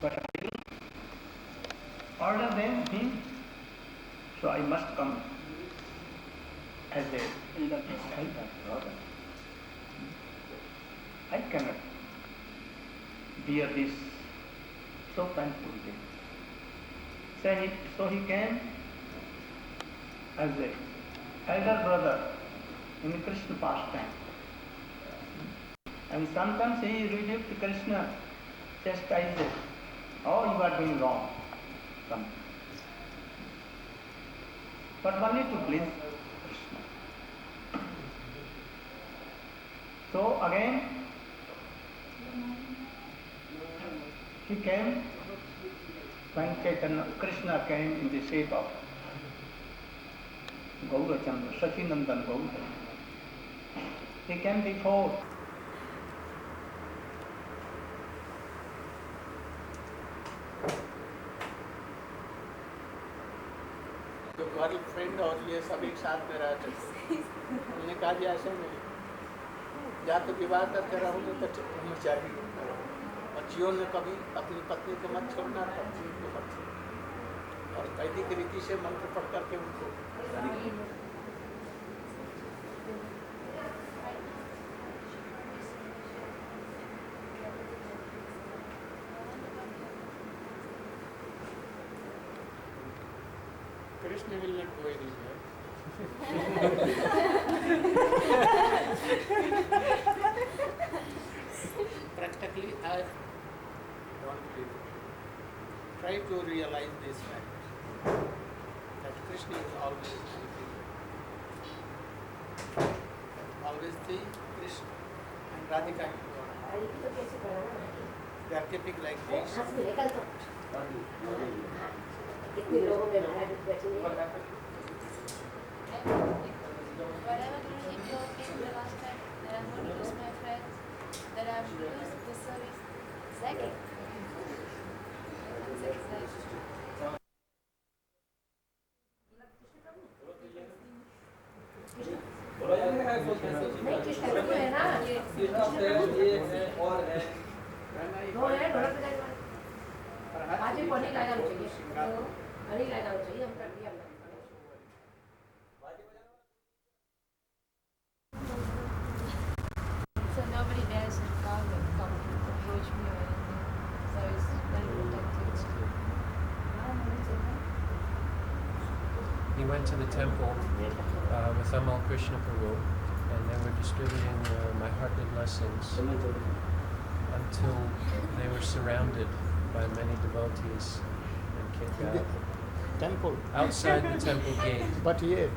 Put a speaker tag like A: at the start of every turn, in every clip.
A: but I will order them him, so I must come as a elder brother. I cannot bear this so painful thing. So he came as a elder brother in Krishna pastime. And sometimes he rebuked Krishna, chastises, oh, you are doing wrong. But only to please Krishna. So again, he came when Krishna came in the shape of Gaurachandra, Sachinandan Gaurachandra. He came before.
B: तो girlfriend और ये सब एक साथ में रहते थे। उन्होंने कहा जी ऐसे में या तो विवाह करके रहोगे तो ब्रह्मचारी और जीवन में कभी अपनी पत्नी को मत छोड़ना, पत्नी को मत छोड़ना। और वैदिक रीति से मंत्र पढ़ करके उनको Krishna will not go anywhere. Practically, I don't believe. Try to realize this fact that Krishna is always helping. Always the Krishna and Radhika. They are keeping like this.
C: कितने लोगों में महाराज बैठे हैं।
D: Whatever Guruji told me the last time that I'm going to lose my friends, that I've used the service exactly. It's exactly.
C: नहीं कृष्ण प्रभु है ना, ये कृष्ण प्रभु दो है, ढोलक बजाने वाले। आज भी कोनी गाना चाहिए, हरी गाना चाहिए, हम कर दिया हमने।
D: So nobody dares to come approach me or anything. So it's very protected.
E: He went to the temple with Amal Krishna Prabhu, and they were distributing my heartly blessings until they were surrounded by many devotees and kicked out.
B: Temple.
E: Outside the temple gate.
B: But yet.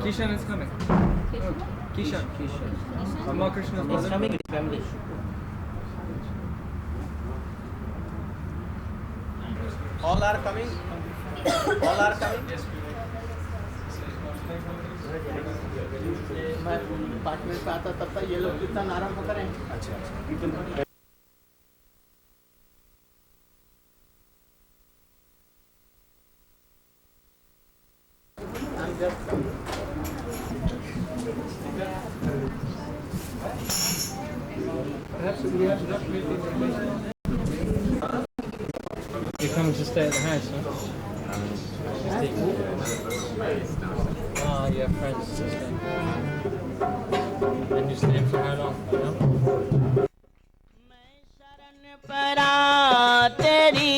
F: Kishan is coming. Kishan. Amma Krishna's brother.
B: He's coming with family. All are coming. All are coming. Yes. मैं 5 minute में आता तब तक ये लोग कितना आराम करें। अच्छा। I'm just coming.
F: Perhaps we have not made the information. You're coming to stay at the house, huh?
E: Ah, your friends. And you staying for how long? You know?
G: परा तेरी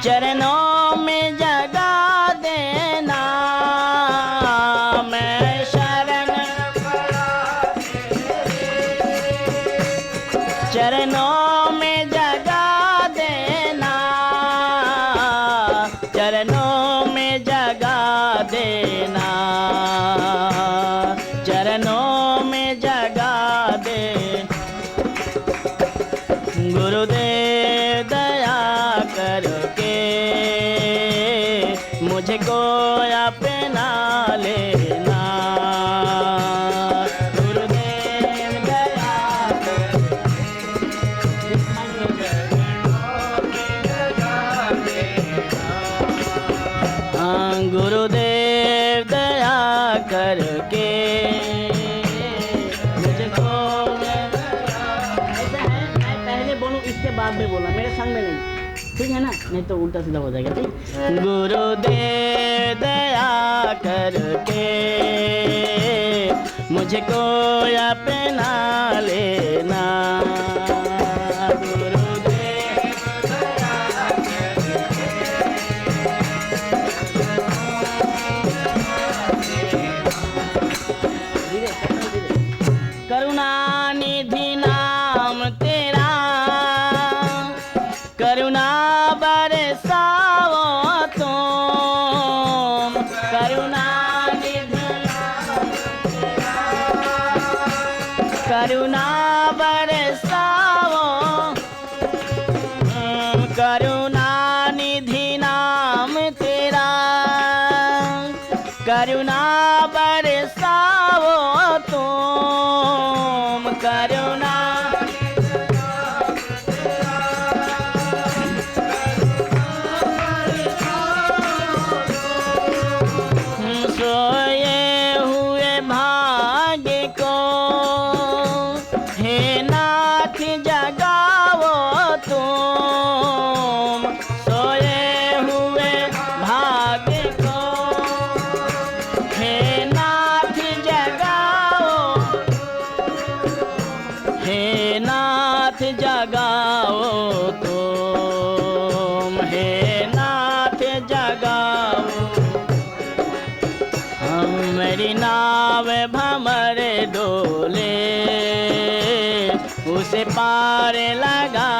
G: चरणों में जगा देना, मैं शरण परा तेरी चरणों में बाद में बोलना, मेरे संग में नहीं, ठीक है ना, नहीं तो उल्टा सीधा हो जाएगा। ठीक, गुरुदेव दया करके मुझको अपना लेना, करुणानिधि नाम तेरा, करुणा बरसाओ तुम, करुणानिधि करुणा बरसाओ, करुणानिधि नाम तेरा, करुणा बरसाओ तुम, करुणा सोए हुए भाग्य को हे नाथ जगाओ तुम, सोए हुए भाग्य को हे नाथ जगाओ, हे नाथ जगाओ तुम, हे नाथ जगाओ, मेरी नाव भंवर डोले उसे पार लगा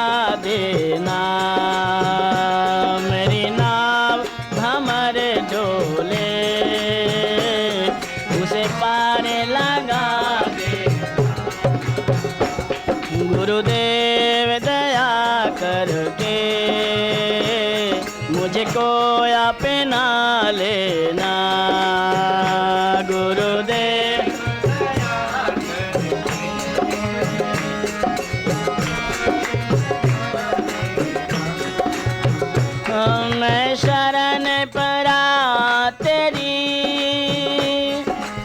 G: देना, मेरी नाव भंवर डोले उसे पार लगा देना, गुरुदेव दया करके मुझको अपना लेना, गुरुदेव मैं शरण परा तेरी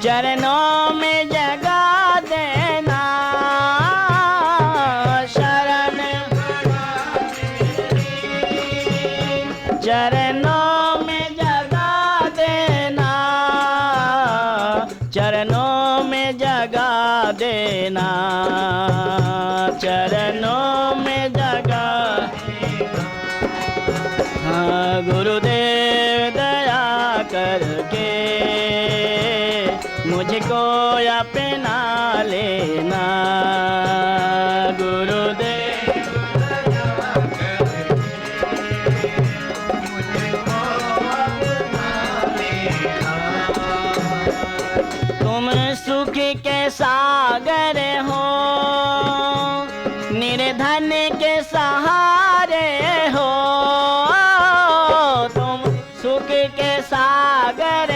G: चरणों में जगा देना, शरण चरणों में जगा देना, चरणों में जगा देना, चरणों में जगा, हाँ गुरुदेव दया करके मुझको अपना लेना, गुरुदेव तुम सुख के सागर हो, निर्धन के सहारे हो, तुम सुख के सागर,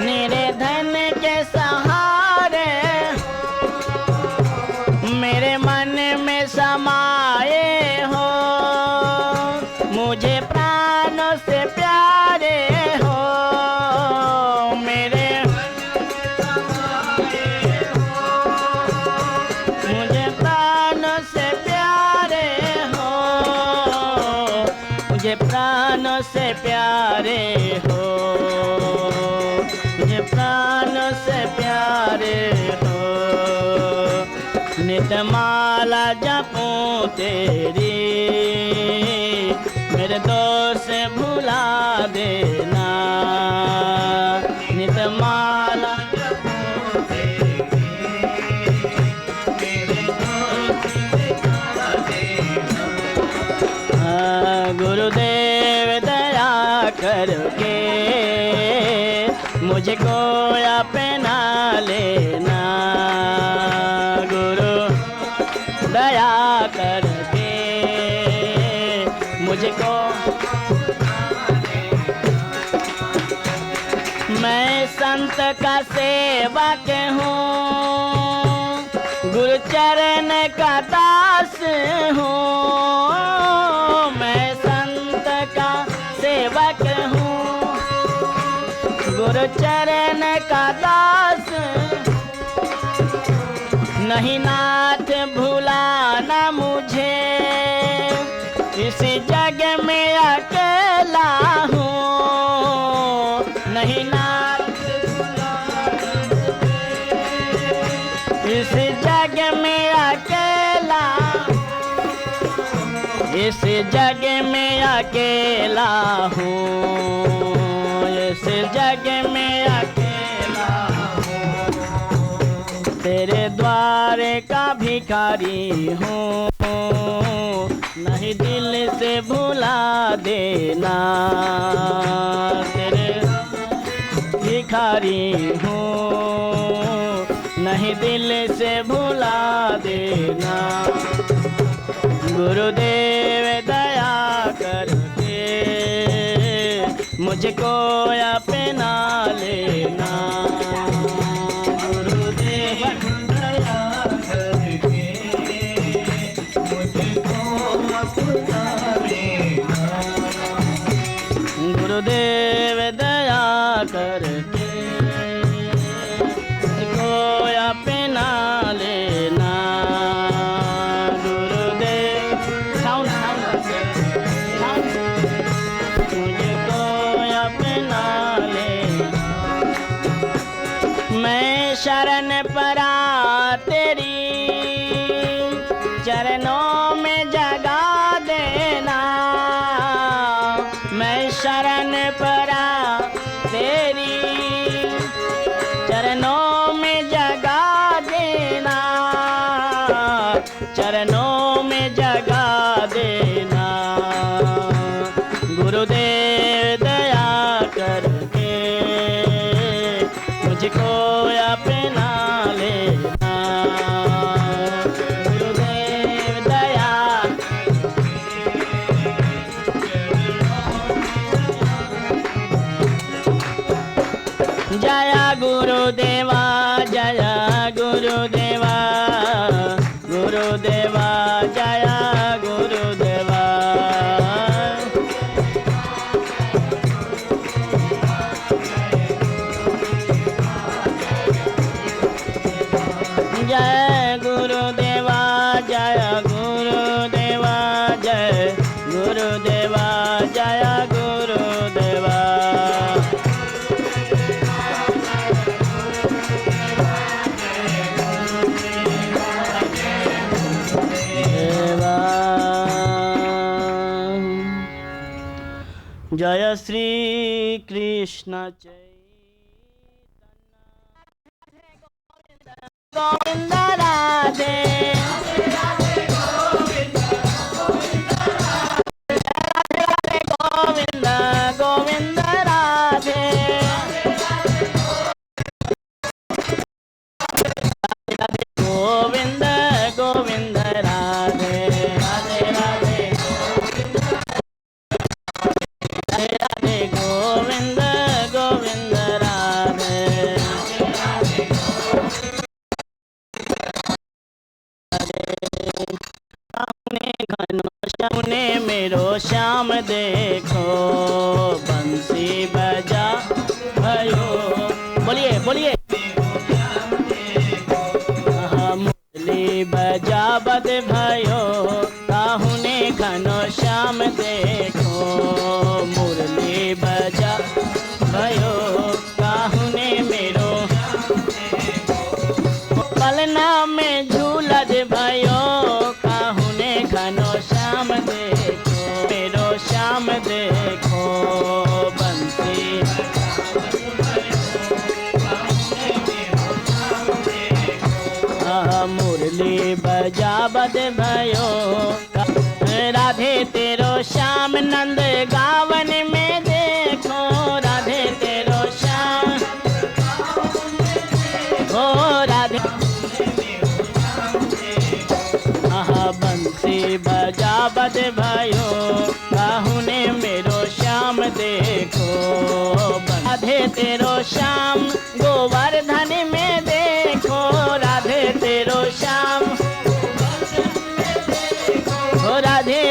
G: निर्धन के सहारे, मेरे मन में समाये हो, मुझे प्राणों से प्यारे हो, मेरे मुझे प्राणों से प्यारे हो, मुझे प्राणों से प्यारे हो, मुझे प्राणों से प्यारे हो, नितमाला जपूं तेरी, मेरे दोस्त भुला देना, नितमाला जपूं तेरी, मेरे दोस्त भुला देना, गुरुदेव दया करके मुझको अपना लेना, गुरु दया करके मुझको, मैं संत का सेवक हूँ, गुरु चरण का दास हूँ, मैं संत का सेवक हूँ, गुरु चरण का दास, नहीं नाथ भुलाना मुझे, इस जग में अकेला हूँ। नहीं नाथ भुलाना मुझे, इस जग में अकेला, इस जग में अकेला हूँ, इस जग में अकेला हूँ। तेरे द्वार का भिखारी हूँ, नहीं दिल से भुला देना। तेरे भिखारी हूँ, नहीं दिल से भुला देना। गुरुदेव दया करके मुझको अपना लेना। गुरुदेव दया करके मुझको अपना लेना। गुरुदेव दया करके मुझको अपना लेना। शरण परा तेरी चरणों में जगा देना। मैं शरण परा तेरी चरणों में जगा देना, चरणों में जगा देना। गुरुदेव दया करके मुझको अपना लेना। गुरुदेव दया जया गुरुदेवा, जया गुरुदेवा, गुरुदेवा जया गुरुदेवा। जय गुरुदेवा, जय गुरुदेवा, जय गुरुदेवा, जय गुरुदेवा। जय श्री कृष्ण गोविंद राधे, राधे गोविंद गोविंद गोविंद राधे, राधे गोविंद गोविंद राधे, राधे राधे राधे गोविंद गोविंद राधे। सामने मेरो श्याम देखो, बंसी बजा भयो। बोलिए बोलिए। मुरली बजा बद भयो, ताहुने घनो श्याम देखो। मुरली बजा भयो, ताहुने मेरो पलना में झूलद भयो। काहुने घनो श्याम देखो, मेरो श्याम देखो। बंसी मुरली बजा बद भयो। राधे तेरो श्याम नंद गावन में देखो। राधे तेरो श्याम हो, राधे बंसी बजा बद भयो। काहुने मेरो श्याम देखो। राधे तेरो श्याम गोवर्धन में देखो। राधे तेरो श्याम हो, राधे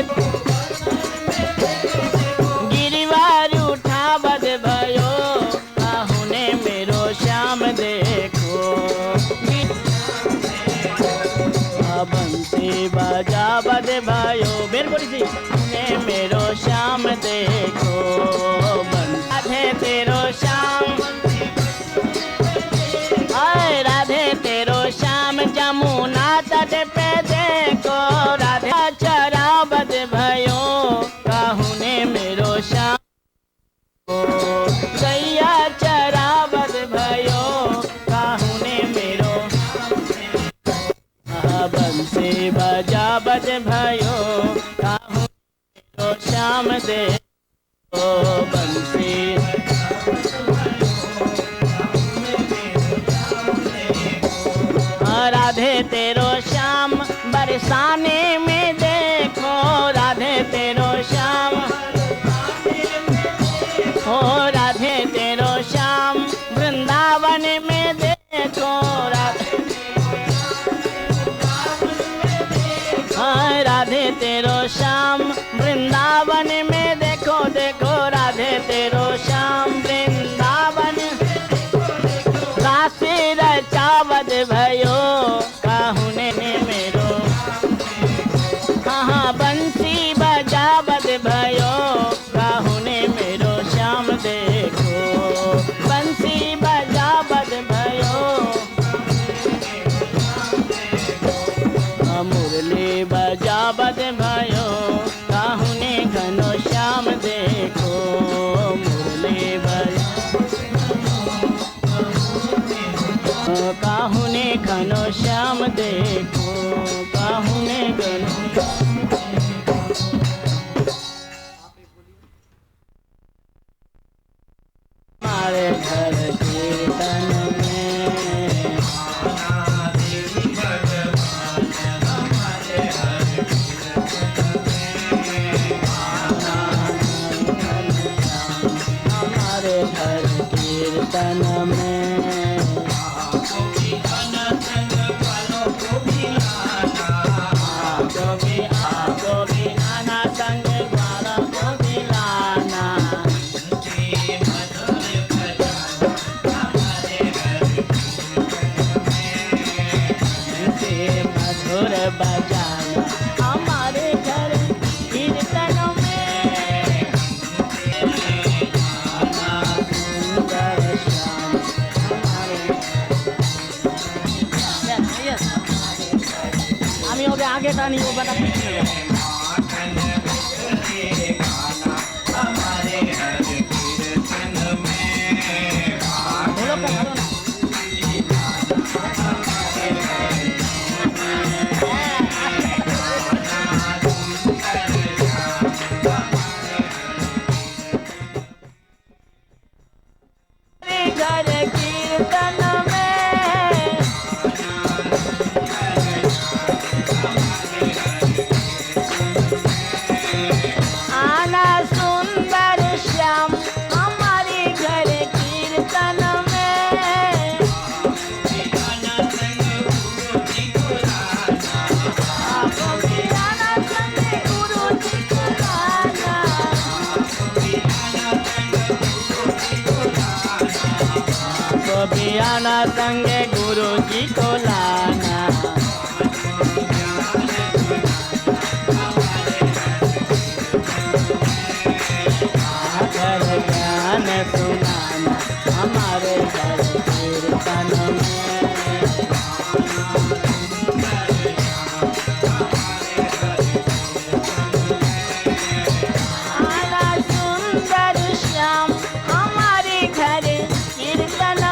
G: गिरिवार उठा बद भयो। काहुने मेरो श्याम देखो। बंसी बजा बज भयो बेर बोली ने मेरो श्याम देखो राधे तेरो श्याम हाय राधे तेरो श्याम जमुना तट पे देखो राधे चरा बज भयो कहूँ ने मेरो श्याम गैया चरा बज भयो कहूँ ने मेरो बंसी बजा बज भयो कहूँ मेरो श्याम देखो बंसी राधे तेरो श्याम बरसाने में देखो राधे तेरो श्याम हो राधे तेरो श्याम वृंदावन में देखो राधे तेरो श्याम वृंदावन में देखो देखो राधे तेरो श्याम वृंदावन राशि रचावद भयो कहूँ ने मेरो हाँ बंसी बजावद भयो कहूँ ने मेरो श्याम देखो बंसी बजावद भयो मुरली बजावद भयो कहूँ ने घनो श्याम देखो मुरली कहूँ ने घनो श्याम देखो कहूँ ने घनो हमारे घर कीर्तन में हमारे घर कीर्तन में बजाना हमारे घर कीर्तन में सुंदर श्याम हमारे আমি ওকে আগে টানি ও বাটা পিছনে आना संगे गुरु जी को लाना घर ज्ञान सुनाना हमारे घर कीर्तन में आना सुंदर श्याम हमारे घर कीर्तन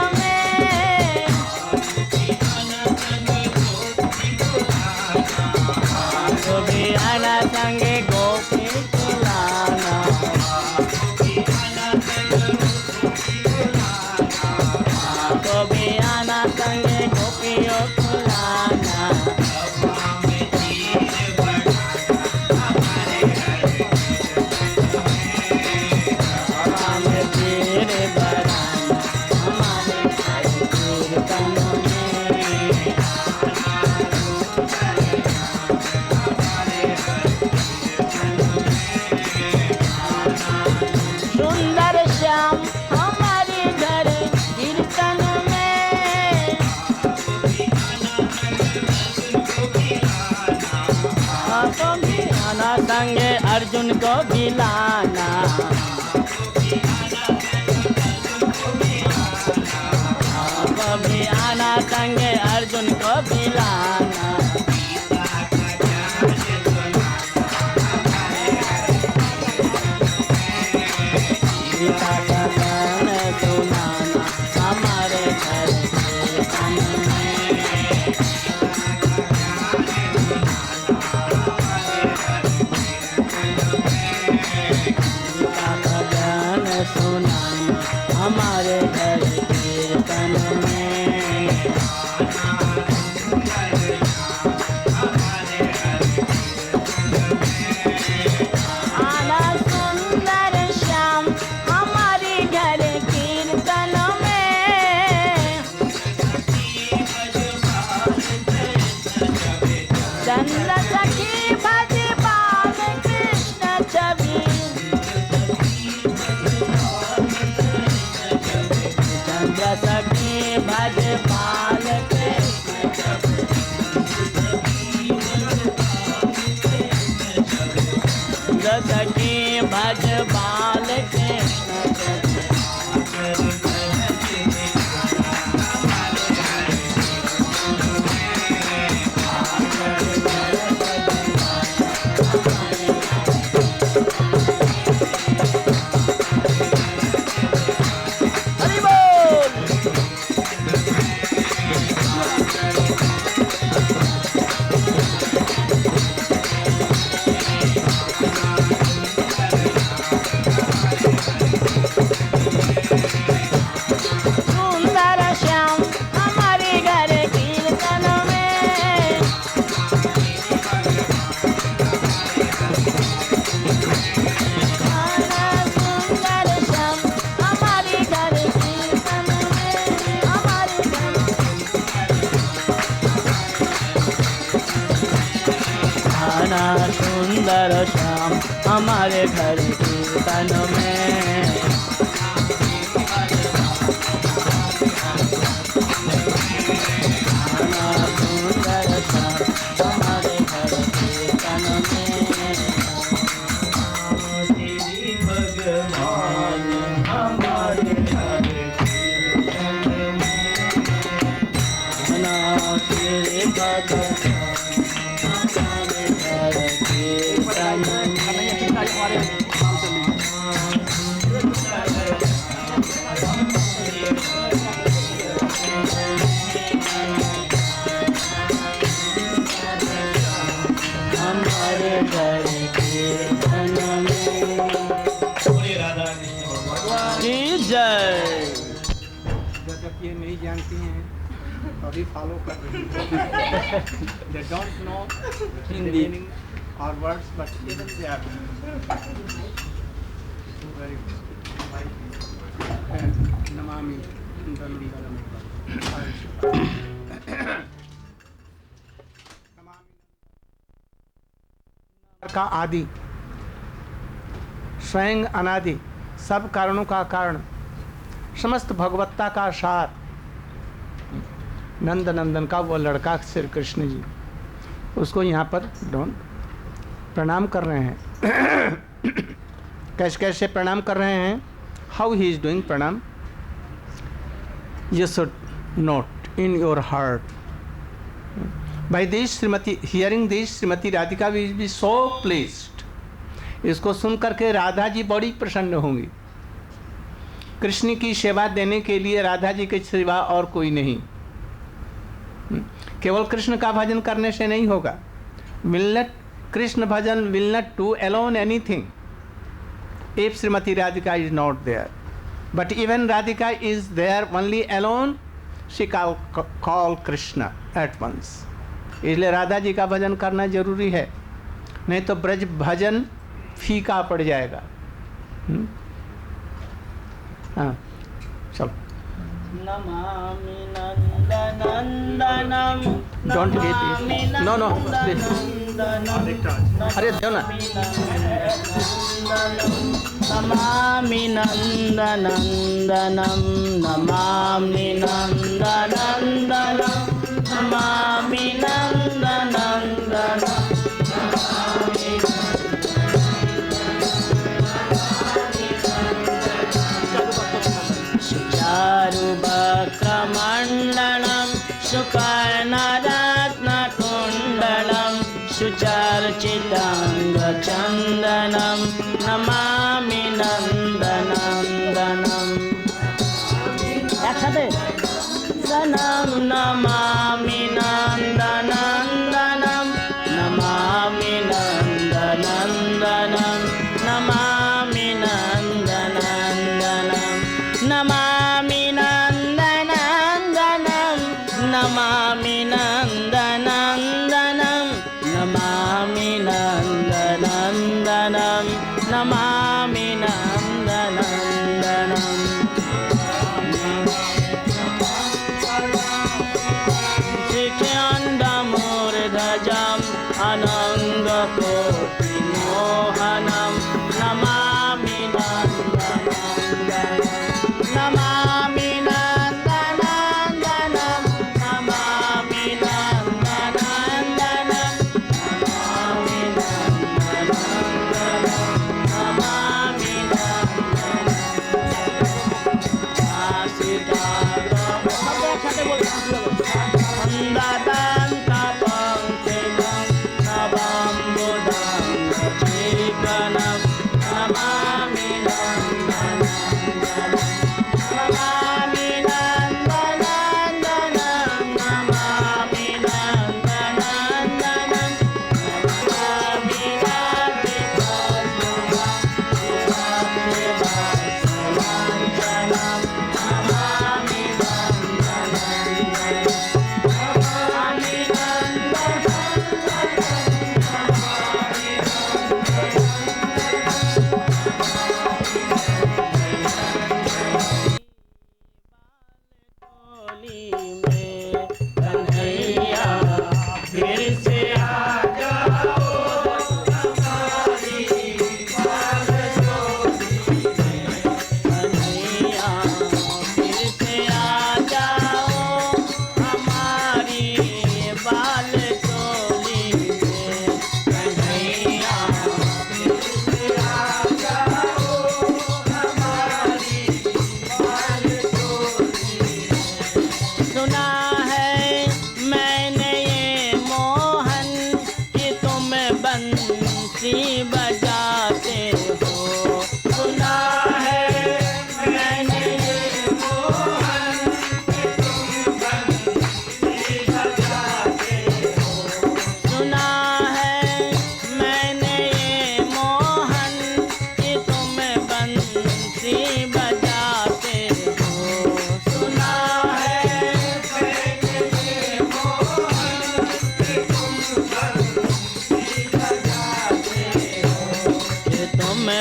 G: आना संगे गोपी को लाना गोपी आना संगे गोपियों को लाना हमारे तीर बराना हमारे कीर्तन में अर्जुन को भिलाना। कभी आना संगे अर्जुन को भिलाना। गीता का गान सुनाना हमारे घर कीर्तन में। गीता का गान सुनाना हमारे घर कीर्तन में। आना सुंदर श्याम हमारे घर कीर्तन में। चंद्र सखी भज बाल कृष्ण छवि। चंद्र सखी भज बाल कृष्ण छवि। चंद्र सखी भज बाल कृष्ण छवि। हरि बोल। सुंदर श्याम हमारे घर कीर्तन में। आना सुंदर श्याम हमारे घर कीर्तन में। हमारे घर आना सुंदर श्याम हमारे घर कीर्तन में। आना सुंदर श्याम हमारे घर कीर्तन में। तेरी भगवान हमारे घर कीर्तन में। आना तेरे भगवान हमारे घर कीर्तन में। हमारे घर कीर्तन में। जी जय।
B: जब तक ये नहीं जानती हैं अभी फॉलो कर रही हैं। They don't know the meaning or words, but even they are very Namami
H: का आदि स्वयं अनादि सब कारणों का कारण समस्त भगवत्ता का सार नंद नंदन का वो लड़का श्री कृष्ण जी, उसको यहाँ पर प्रणाम कर रहे हैं। कैसे कैसे प्रणाम कर रहे हैं? हाउ ही इज डूइंग प्रणाम? You should note in your heart by this Srimati, hearing this Srimati Radhika will be so pleased. इसको सुन करके राधा जी बड़ी प्रसन्न होंगी। कृष्ण की सेवा देने के लिए राधा जी के सिवा और कोई नहीं। केवल कृष्ण का भजन करने से नहीं होगा। will not Krishna bhajan will not do alone anything if Srimati Radhika is not there, but even Radhika is there only alone, she call Krishna at once. इसलिए राधा जी का भजन करना जरूरी है, नहीं तो ब्रज भजन फीका पड़ जाएगा। हाँ चलो।
G: नमामि नंदनंदनम
H: don't get it, no no अरे दो ना।
G: नमामि नंदनंदनम नमामि नंदनंदनम नमामि नंदनंदनम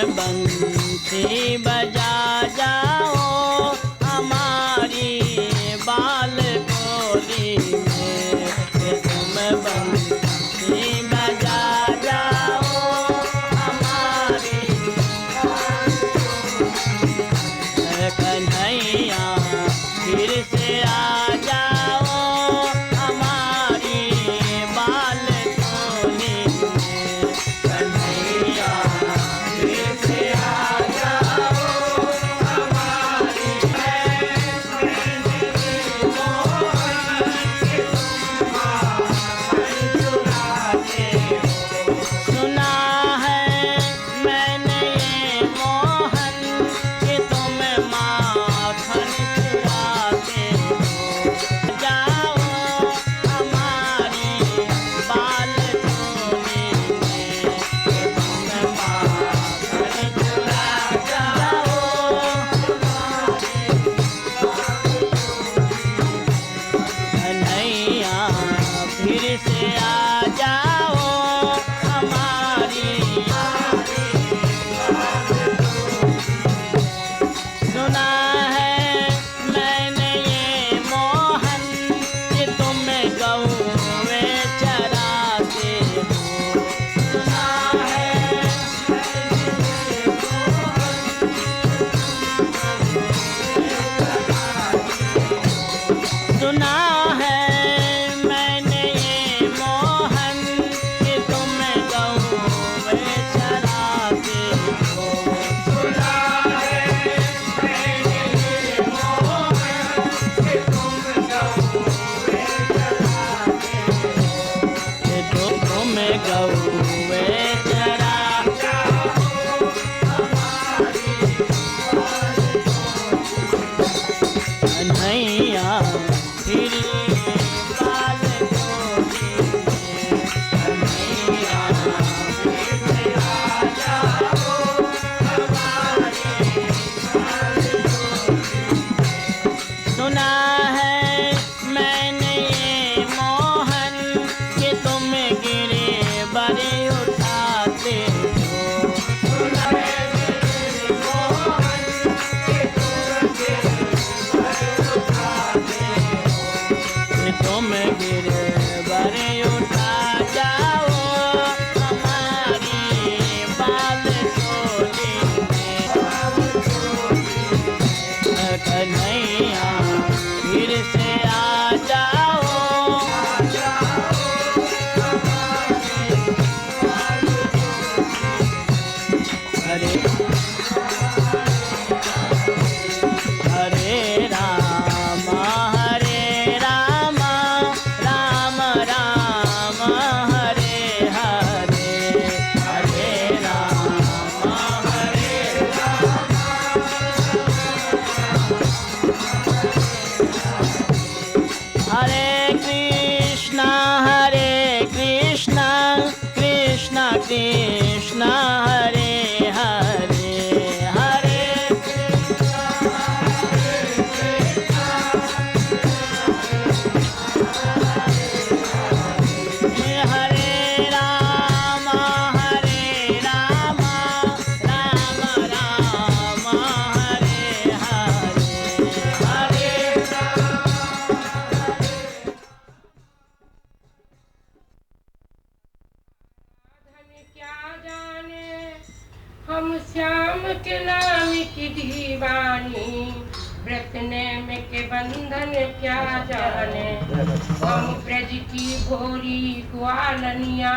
G: बंसी बजा जाओ हमारी बाल कोली में, कि तुम बंसी बजा जाओ हमारी कन्हैया फिर से आ जाओ हमारी बाल कोली में, कन्हैया फिर से आ जाओ हमारी सुना है मैंने ये मोहन कि तुम माखन चुराते हो, जाओ हमारी बाल कोली में, कि तुम माखन चुरा जाओ कन्हैया फिर से आ जाओ हमारी सुना है मैंने ये मोहन कि तुम गौवे चराते हो, सुना है सुना है मैंने ये मोहन कि तुम गौवे चराते हो, सुना है मैंने ये मोहन कि तुम गौवे चराते हो, कि तुम गौवे चरा कन्हैया फिर बाल कोली में, कन्हैया फिर से आ जाओ हमारी बाल कोली में। सुना है मैंने ये मोहन कि तुम गिरे बड़े उठाते हो, सुना है मेरे मोहन कि तुम कि तुम गिरे बड़े उठा जाओ हमारी बाल कोली में, कन्हैया फिर से आ जाओ हरे हरे राम राम राम हरे हरे, हरे राम हरे कृष्णा कृष्णा कृष्णा हरे हरे, हरे हरे राम राम राम हरे हरे, हरे
C: क्या जाने हम श्याम के नाम की दीवानी, व्रत नेम के बंधन क्या जाने, हम ब्रज की भोरी ग्वालनिया,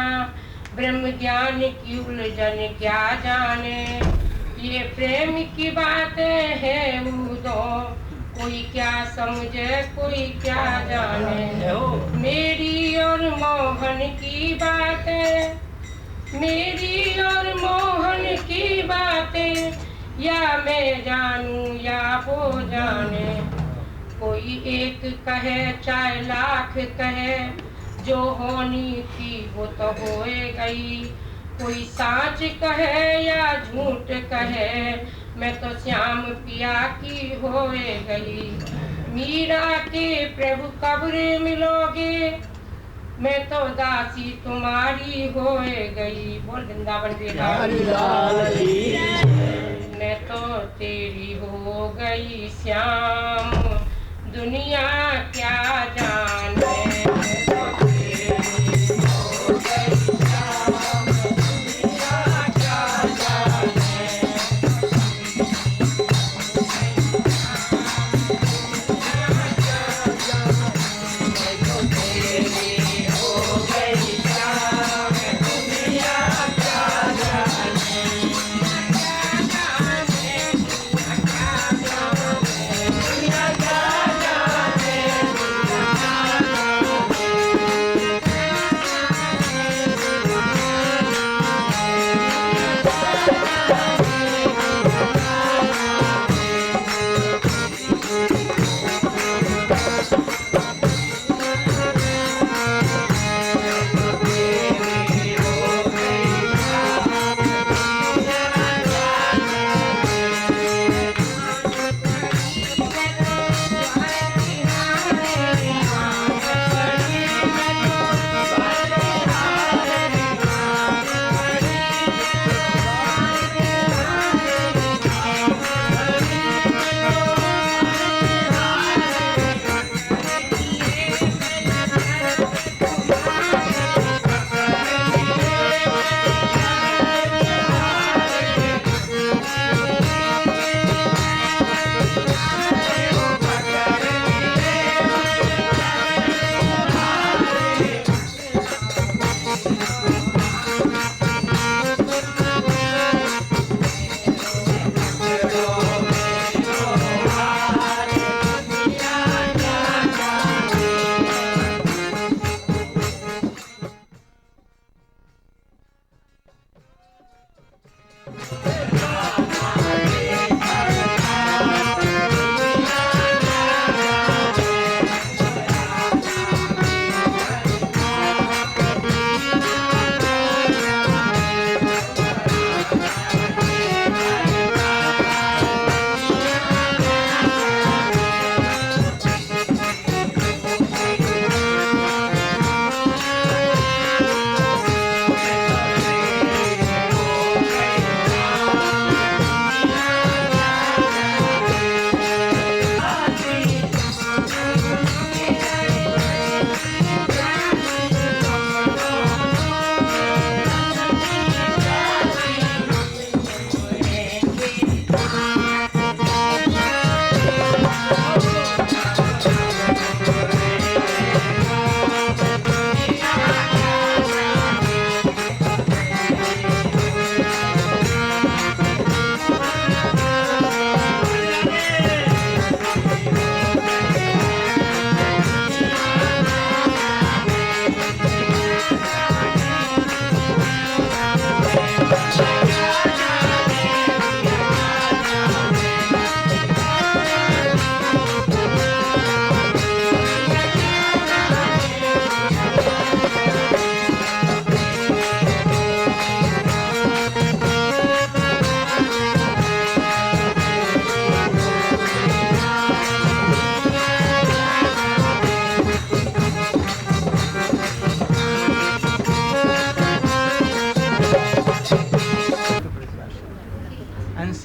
C: ब्रह्म ज्ञान की उलझन क्या जाने, ये प्रेम की बातें हैं उदो, कोई क्या समझे कोई क्या जाने, मेरी और मोहन की बातें, मेरी और मोहन की बातें, या मैं जानूं या वो जाने, कोई एक कहे चाहे लाख कहे, जो होनी थी वो तो होए गई, कोई साच कहे या झूठ कहे, मैं तो श्याम पिया की होए गई। मीरा के प्रभु कब रे मिलोगे, मैं तो दासी तुम्हारी होए गई। बोल वृंदावन बिहारी। मैं तो तेरी हो गई श्याम, दुनिया क्या जाने। मैं तो तेरी हो गई श्याम, दुनिया क्या जाने।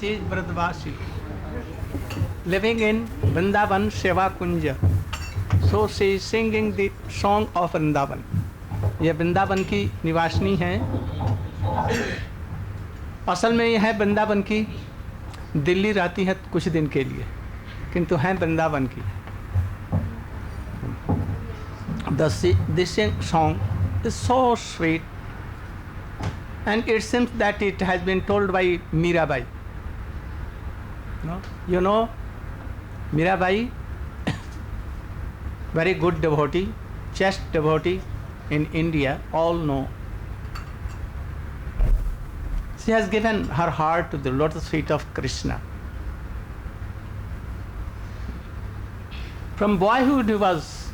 H: she is Vradvasi, living in Vrindavan Seva Kunja. So she is singing the song of Vrindavan. ये वृंदावन की निवासनी हैं। असल में ये है वृंदावन की, दिल्ली रहती है कुछ दिन के लिए, किंतु हैं वृंदावन की। This song is so sweet, and it seems that it has been told by Mirabai. No? You know Mirabai, very good devotee, chaste devotee in India, all know. She has given her heart to the lotus feet of Krishna. From boyhood he was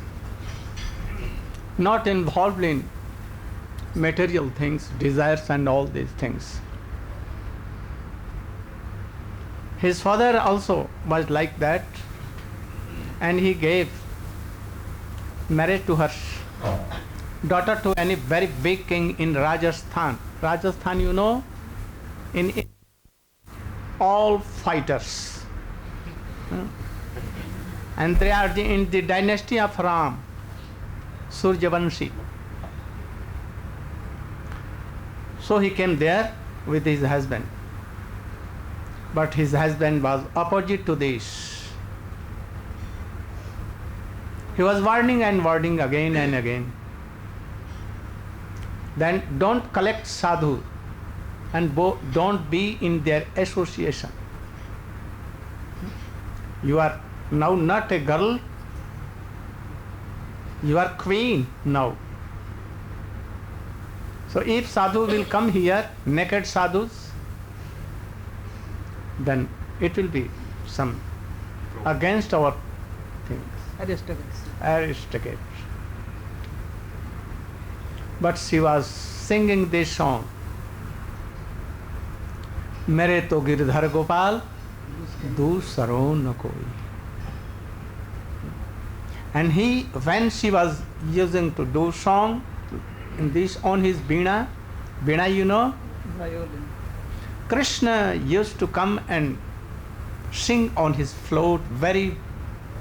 H: not involved in material things, desires and all these things. His father also was like that, and he gave marriage to her daughter to any very big king in Rajasthan. Rajasthan, you know, in all fighters. And they are in the dynasty of Ram, Suryavanshi. So he came there with his husband. But his husband was opposite to this. He was warning and warning again and again. Then don't collect sadhu and don't be in their association. You are now not a girl, you are queen now. So if sadhu will come here, naked sadhus, then it will be some against our things. Aristocrats. But she was singing this song. मेरे तो गिरधर गोपाल दूसरो न कोई. And he, when she was using to do song in this on his veena, you know,
F: Violin.
H: Krishna used to come and sing on his float, very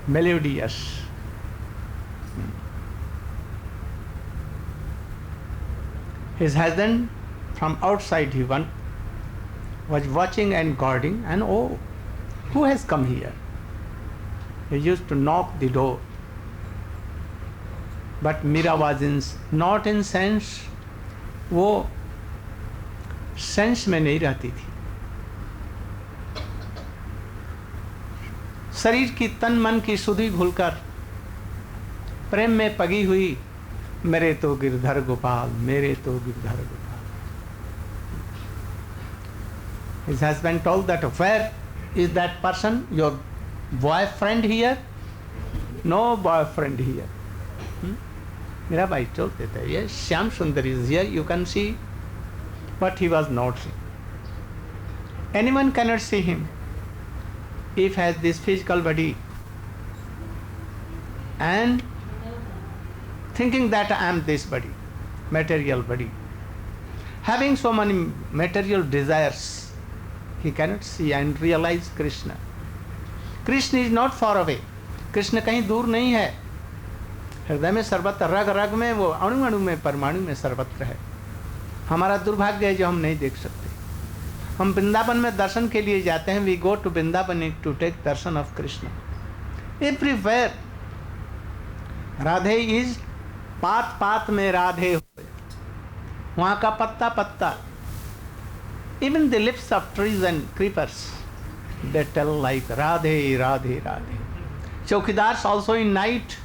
H: melodious. His husband from outside was watching and guarding, and oh, who has come here? He used to knock the door. But Mira was not in sense, वो sense में नहीं रहती थी. शरीर की तन मन की सुधि भूलकर प्रेम में पगी हुई, मेरे तो गिरधर गोपाल, मेरे तो Girdhar Gopal. His husband told that, where is that person, your boyfriend here? No boyfriend here. मेरा भाई चलते थे, yes, Shyam Sundar is here, you can see. But he was not seen. Anyone cannot see him if has this physical body and thinking that I am this body, material body. Having so many material desires, he cannot see and realize Krishna. Krishna is not far away. Krishna कहीं दूर नहीं है. हृदय में सर्वत्र, रग रग में, वो अणु अणु में, परमाणु में सर्वत्र है. हमारा दुर्भाग्य है जो हम नहीं देख सकते. हम वृंदावन में दर्शन के लिए जाते हैं. We go to Vrindavan to take darshan of Krishna. Everywhere Radhe is, पात पात में राधे हुए, वहाँ का पत्ता पत्ता. Even the lips of trees and creepers, they tell like Radhe Radhe Radhe. चौकीदार ऑल्सो इन नाइट,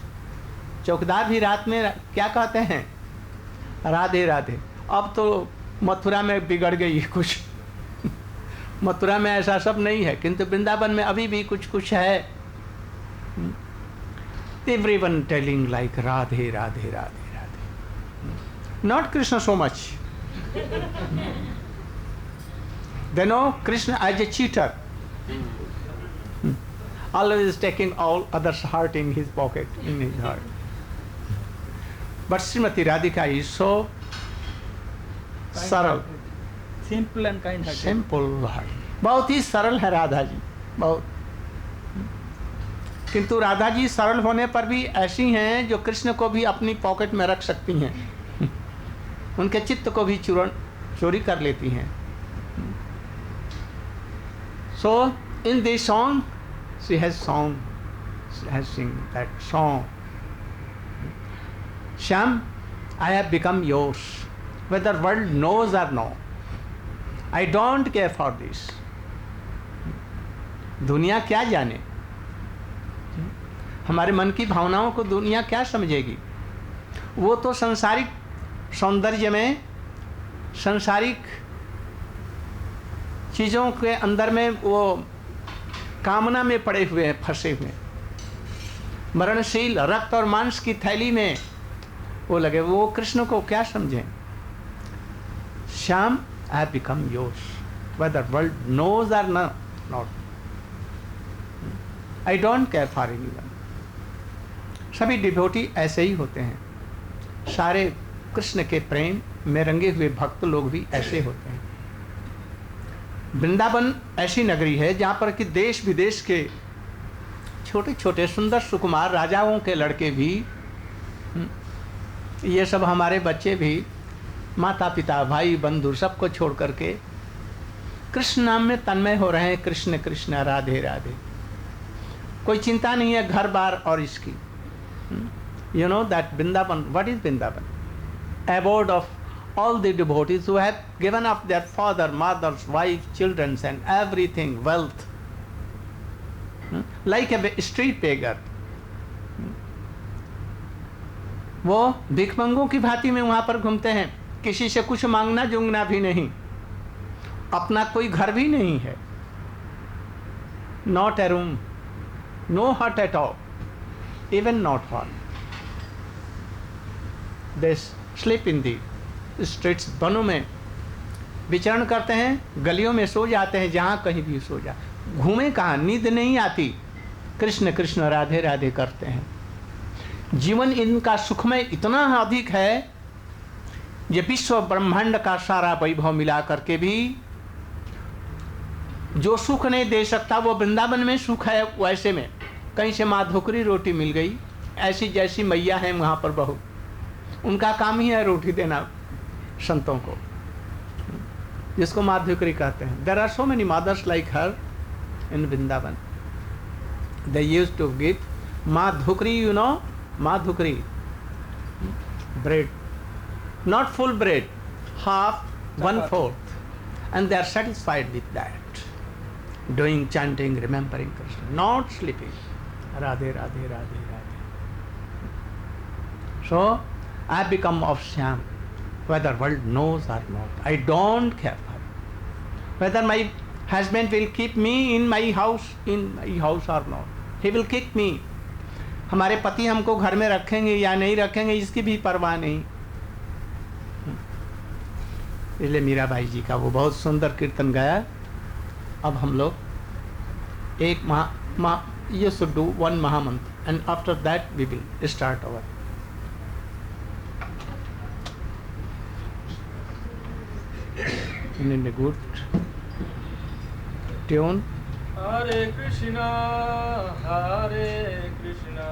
H: चौकीदार भी रात में क्या कहते हैं? राधे राधे. अब तो मथुरा में बिगड़ गई कुछ. मथुरा में ऐसा सब नहीं है, किंतु वृंदावन में अभी भी कुछ कुछ है. Everyone telling like Radhe Radhe Radhe Radhe. Not Krishna so much. They know Krishna as a cheater, always taking all others' heart in his pocket, in his heart. But Srimati Radhika is so सरल,
F: simple and kind hearted.
H: Simple heart. बहुत ही सरल है राधा जी, बहुत. किंतु राधा जी सरल होने पर भी ऐसी हैं जो कृष्ण को भी अपनी पॉकेट में रख सकती हैं. उनके चित्त को भी चोरी कर लेती हैं. So in this song she has sing that song. Shyam, I have become yours, whether world knows or no. I don't care for this. दुनिया क्या जाने, हमारे मन की भावनाओं को दुनिया क्या समझेगी. वो तो संसारिक सौंदर्य में, संसारिक चीज़ों के अंदर में वो कामना में पड़े हुए हैं, फंसे हुए. मरणशील रक्त और मांस की थैली में वो लगे. वो कृष्ण को क्या समझें. Shyam, I have become yours, whether world knows or not. I don't care for anyone. सभी डिवोटी ऐसे ही होते हैं. सारे कृष्ण के प्रेम में रंगे हुए भक्त लोग भी ऐसे होते हैं। वृंदावन ऐसी नगरी है जहाँ पर कि देश विदेश के छोटे छोटे सुंदर सुकुमार राजाओं के लड़के भी, ये सब हमारे बच्चे भी माता पिता भाई बंधु सबको छोड़ करके कृष्ण नाम में तन्मय हो रहे हैं। कृष्ण कृष्ण राधे राधे, कोई चिंता नहीं है घर बार और इसकी। You know that Vrindavan, what is Vrindavan? Abode of all the devotees who have given up their father, mothers, wife, children and everything, wealth, like a street beggar. वो भिखमंगों की भांति में वहाँ पर घूमते हैं, किसी से कुछ मांगना जुंगना भी नहीं, अपना कोई घर भी नहीं है, not a room, no hut at all, even not hall. They sleep in the streets, वनों में विचरण करते हैं, गलियों में सो जाते हैं, जहाँ कहीं भी सो जा, घूमे कहाँ, नींद नहीं आती, कृष्ण कृष्ण राधे राधे करते हैं। जीवन इनका सुखमय इतना अधिक है, ये विश्व ब्रह्मांड का सारा वैभव मिला करके भी जो सुख नहीं दे सकता वो वृंदावन में सुख है। वैसे में कहीं से माधोकरी रोटी मिल गई, ऐसी जैसी मैया है वहाँ पर बहू, उनका काम ही है रोटी देना संतों को, जिसको माधोकरी कहते हैं। There are so many mothers like her in Vrindavan. They used to give madhokari, you know, madhokari bread, not full bread, half, 1/4, and they are satisfied with that, doing chanting, remembering Krishna, not sleeping. Radhe Radhe Radhe Radhe. So I have become of Shyam, whether world knows or not. I don't care whether my husband will keep me in my house or not. He will kick me. हमारे पति हमको घर में रखेंगे या नहीं रखेंगे इसकी भी परवाह नहीं। इसलिए मीराबाई जी का वो बहुत सुंदर कीर्तन गाया। अब हम लोग एक you should do one महामंत्र, and after that we will start our in a good tune.
F: Hare Krishna, Hare Krishna,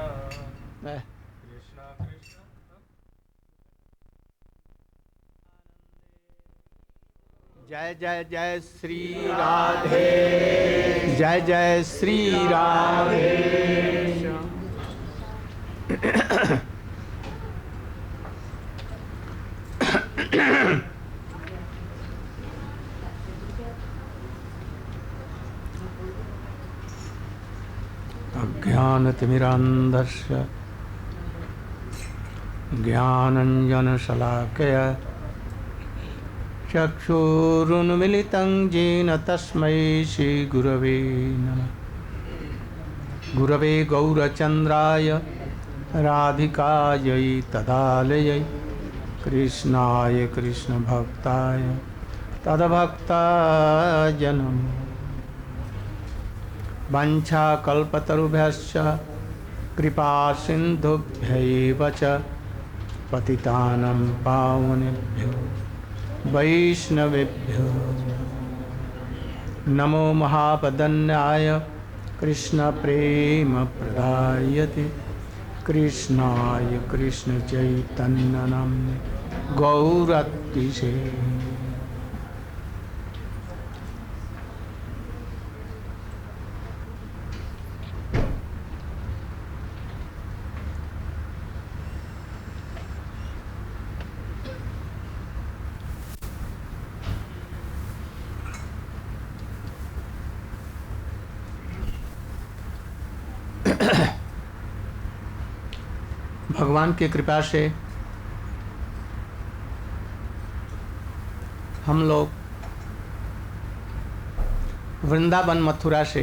F: Krishna Krishna.
H: जय जय जय श्री राधे, जय जय श्री राधे। अज्ञानतिमिरान्धस्य ज्ञानञ्जनशलाकया चक्षुरुन्मिलितं येन तस्मै श्रीगुरवे नमः। गुरवे गौरचन्द्राय राधिकायै तदालयै कृष्णाय कृष्णभक्ताय तद्भक्ताय नमः। वाञ्छाकल्पतरुभ्यश्च कृपा सिन्धुभ्यैव च पतितानं पावनेभ्यो वैष्णवेभ्यो नमो महापदन्याय कृष्णप्रेमप्रदायते कृष्णाय कृष्णचैतन्यनाम्ने गौरतिशे। भगवान की कृपा से हम लोग वृंदावन मथुरा से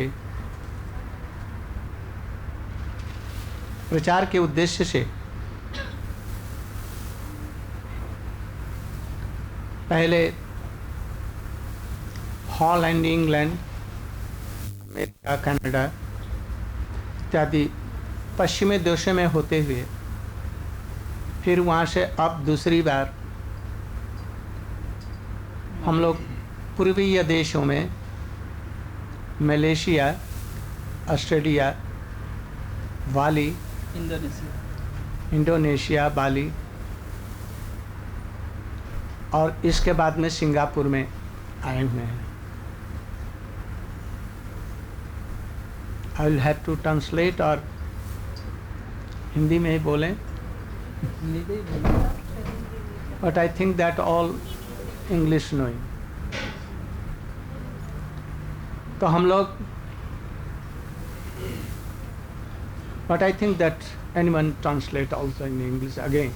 H: प्रचार के उद्देश्य से पहले हॉलैंड, इंग्लैंड, अमेरिका, कनाडा इत्यादि पश्चिमी देशों में होते हुए फिर वहाँ से अब दूसरी बार हम लोग पूर्वीय देशों में, Malaysia, Australia, Bali, Indonesia, Bali, और इसके बाद में सिंगापुर में आए हुए हैं। I will have to translate, और हिंदी में ही बोलें, but I think that all English knowing. तो हम लोग, but I think that anyone translate also in English again,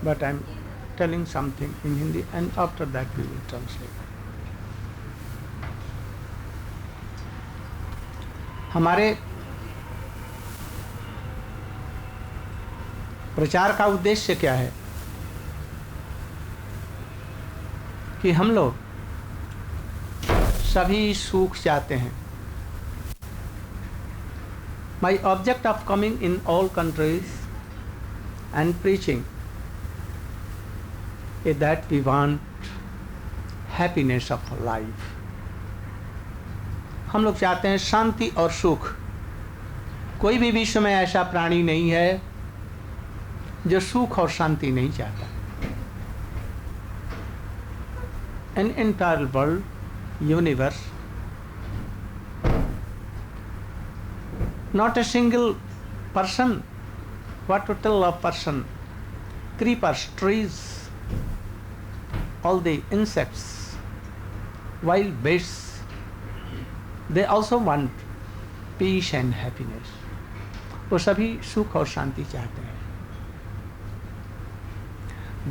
H: but I'm telling something in Hindi and after that we will translate. हमारे प्रचार का उद्देश्य क्या है कि हम लोग सभी सुख चाहते हैं। My object of coming in all countries and preaching is that we want happiness of life. हम लोग चाहते हैं शांति और सुख। कोई भी विश्व में ऐसा प्राणी नहीं है जो सुख और शांति नहीं चाहता। An entire world, universe, not a single person, what to tell of person, creepers, trees, all the insects, wild beasts, they also want peace and happiness. वो सभी सुख और शांति चाहते हैं।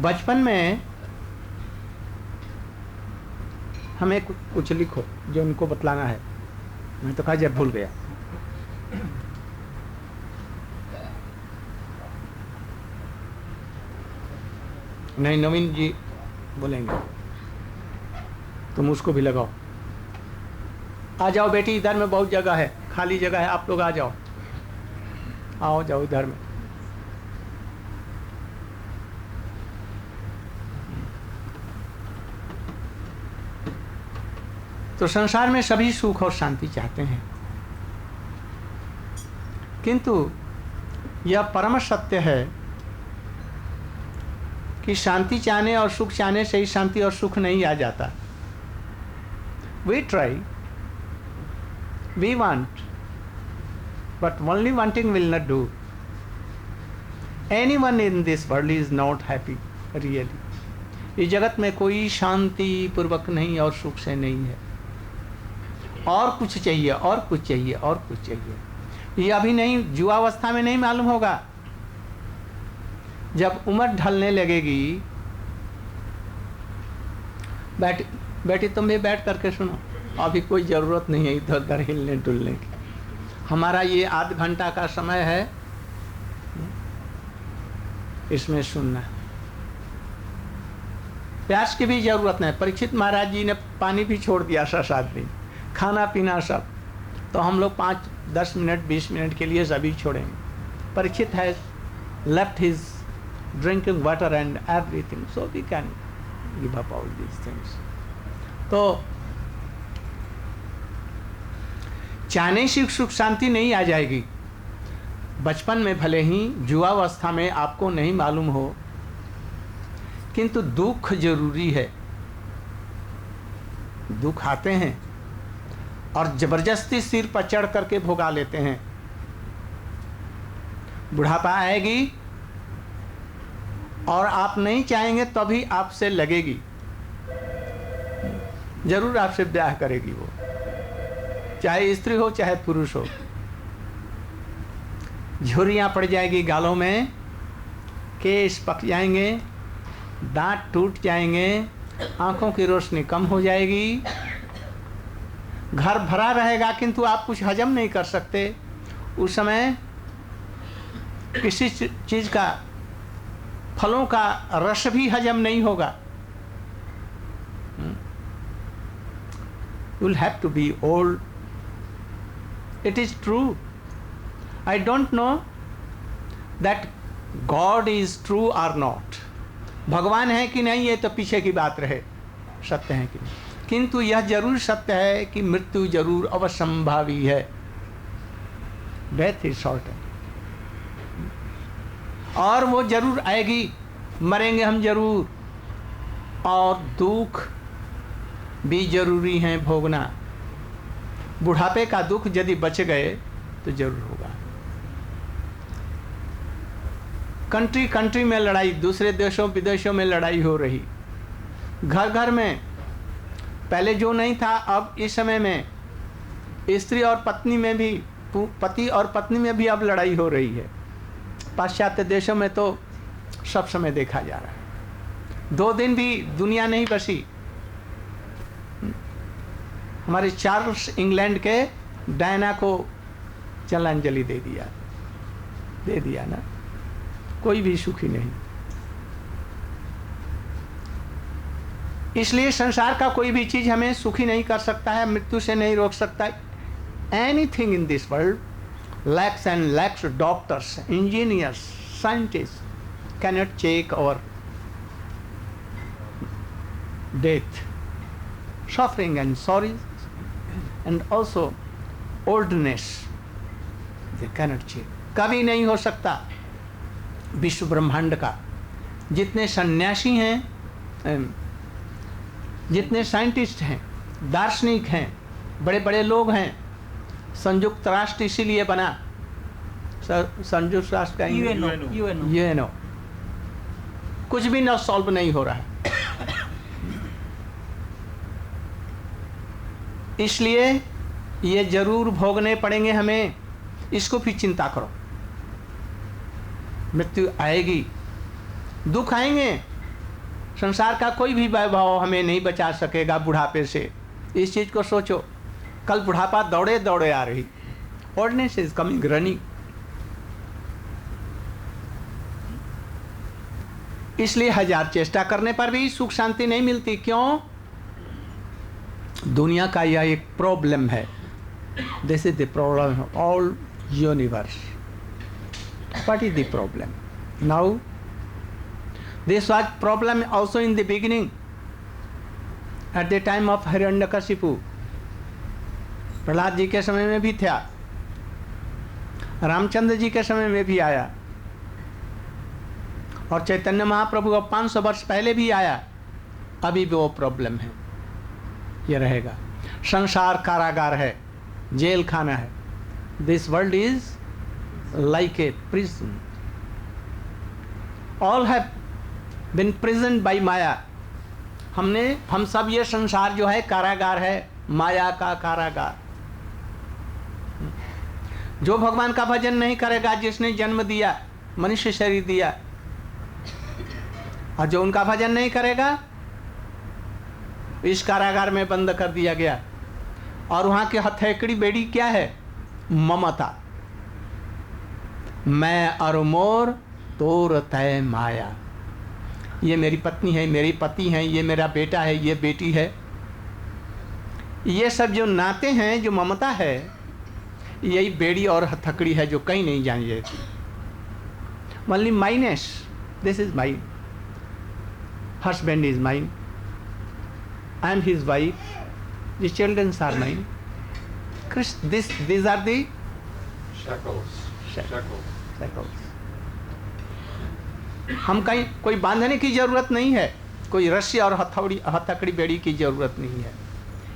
H: बचपन में हमें कुछ लिखो जो उनको बतलाना है। मैं तो कहा जब भूल गया। नहीं, नवीन जी बोलेंगे, तुम उसको भी लगाओ। आ जाओ बेटी, इधर में बहुत जगह है, खाली जगह है, आप लोग आ जाओ, आओ जाओ इधर में। तो संसार में सभी सुख और शांति चाहते हैं, किंतु यह परम सत्य है कि शांति चाहने और सुख चाहने से ही शांति और सुख नहीं आ जाता। We try, we want, but only wanting will not do. Anyone in this world is not happy, really. इस जगत में कोई शांति पूर्वक नहीं और सुख से नहीं है। और कुछ चाहिए, और कुछ चाहिए, और कुछ चाहिए। ये अभी नहीं, युवावस्था में नहीं मालूम होगा। जब उम्र ढलने लगेगी, बेटी तुम भी बैठ करके सुनो, अभी कोई ज़रूरत नहीं है इधर उधर हिलने डुलने की। हमारा ये आध घंटा का समय है, इसमें सुनना। प्यास की भी जरूरत नहीं। परीक्षित महाराज जी ने पानी भी छोड़ दिया 6-7 दिन, खाना पीना सब। तो हम लोग 5-10 मिनट 20 मिनट के लिए सभी छोड़ेंगे। Parikshit has left his drinking water and everything, so we can give up all these things. तो चाहने से सुख शांति नहीं आ जाएगी। बचपन में भले ही, युवावस्था में आपको नहीं मालूम हो, किंतु दुख जरूरी है। दुख आते हैं और जबरदस्ती सिर पर चढ़ करके भोगा लेते हैं। बुढ़ापा आएगी और आप नहीं चाहेंगे तभी आपसे लगेगी, जरूर आपसे ब्याह करेगी वो, चाहे स्त्री हो चाहे पुरुष हो। झुर्रियाँ पड़ जाएगी गालों में, केस पक जाएंगे, दांत टूट जाएंगे, आंखों की रोशनी कम हो जाएगी, घर भरा रहेगा किंतु आप कुछ हजम नहीं कर सकते। उस समय किसी चीज़ का, फलों का रस भी हजम नहीं होगा। You will have to be old. It is true. I don't know that God is true और नॉट, भगवान है कि नहीं ये तो पीछे की बात रहे, सत्य है कि नहीं, किंतु यह जरूर सत्य है कि मृत्यु जरूर अवश्यंभावी है, डेथ इज शॉर्ट, और वो जरूर आएगी, मरेंगे हम जरूर, और दुख भी जरूरी है भोगना। बुढ़ापे का दुख यदि बच गए तो जरूर होगा। कंट्री कंट्री में लड़ाई, दूसरे देशों विदेशों में लड़ाई हो रही, घर घर में, पहले जो नहीं था अब इस समय में स्त्री और पत्नी में भी, पति और पत्नी में भी अब लड़ाई हो रही है। पाश्चात्य देशों में तो सब समय देखा जा रहा है। 2 दिन भी दुनिया नहीं बसी। हमारे चार्ल्स इंग्लैंड के डायना को जलांजलि दे दिया ना, कोई भी सुखी नहीं। इसलिए संसार का कोई भी चीज हमें सुखी नहीं कर सकता है, मृत्यु से नहीं रोक सकता। Anything in this world, lakhs and lakhs of doctors, engineers, scientists cannot check our death, suffering and sorrows, and also oldness. They cannot check. कभी नहीं हो सकता। विश्व ब्रह्मांड का जितने सन्यासी हैं, जितने साइंटिस्ट हैं, दार्शनिक हैं, बड़े बड़े लोग हैं, संयुक्त राष्ट्र इसीलिए बना, संयुक्त राष्ट्र का यूएनओ, कुछ भी न सॉल्व नहीं हो रहा है। इसलिए ये जरूर भोगने पड़ेंगे हमें, इसको भी चिंता करो। मृत्यु आएगी, दुख आएंगे, संसार का कोई भी वैभव हमें नहीं बचा सकेगा बुढ़ापे से। इस चीज को सोचो। कल बुढ़ापा दौड़े दौड़े आ रही, ओल्डनेस इज कमिंग रनिंग। इसलिए 1000 चेष्टा करने पर भी सुख शांति नहीं मिलती। क्यों? दुनिया का यह एक प्रॉब्लम है। This is the problem of all universe. What is the problem now? This was problem also in the beginning, at the time of Hiranyakashipu. Prahlad ji के समय में भी था, रामचंद्र जी के समय में भी आया, और चैतन्य महाप्रभु अब 500 वर्ष पहले भी आया। अभी भी वो प्रॉब्लम है, ये रहेगा। संसार कारागार है, जेल खाना है। This world is like a prison. All have been prisoned by maya. हम सब ये संसार जो है कारागार है, माया का कारागार। जो भगवान का भजन नहीं करेगा, जिसने जन्म दिया, मनुष्य शरीर दिया, और जो उनका भजन नहीं करेगा, इस कारागार में बंद कर दिया गया। और वहां की हथेकड़ी बेड़ी क्या है? ममता। मैं और मोर तोर तय माया। ये मेरी पत्नी है, मेरे पति हैं, ये मेरा बेटा है, ये बेटी है। ये सब जो नाते हैं, जो ममता है, यही बेड़ी और हथकड़ी है जो कहीं नहीं जानी जाती। Only mineness, this is mine, husband is mine, I am his wife, the childrens are mine. These are the shackles. हम कहीं कोई बांधने की जरूरत नहीं है, कोई रस्सी और हथकड़ी बेड़ी की जरूरत नहीं है।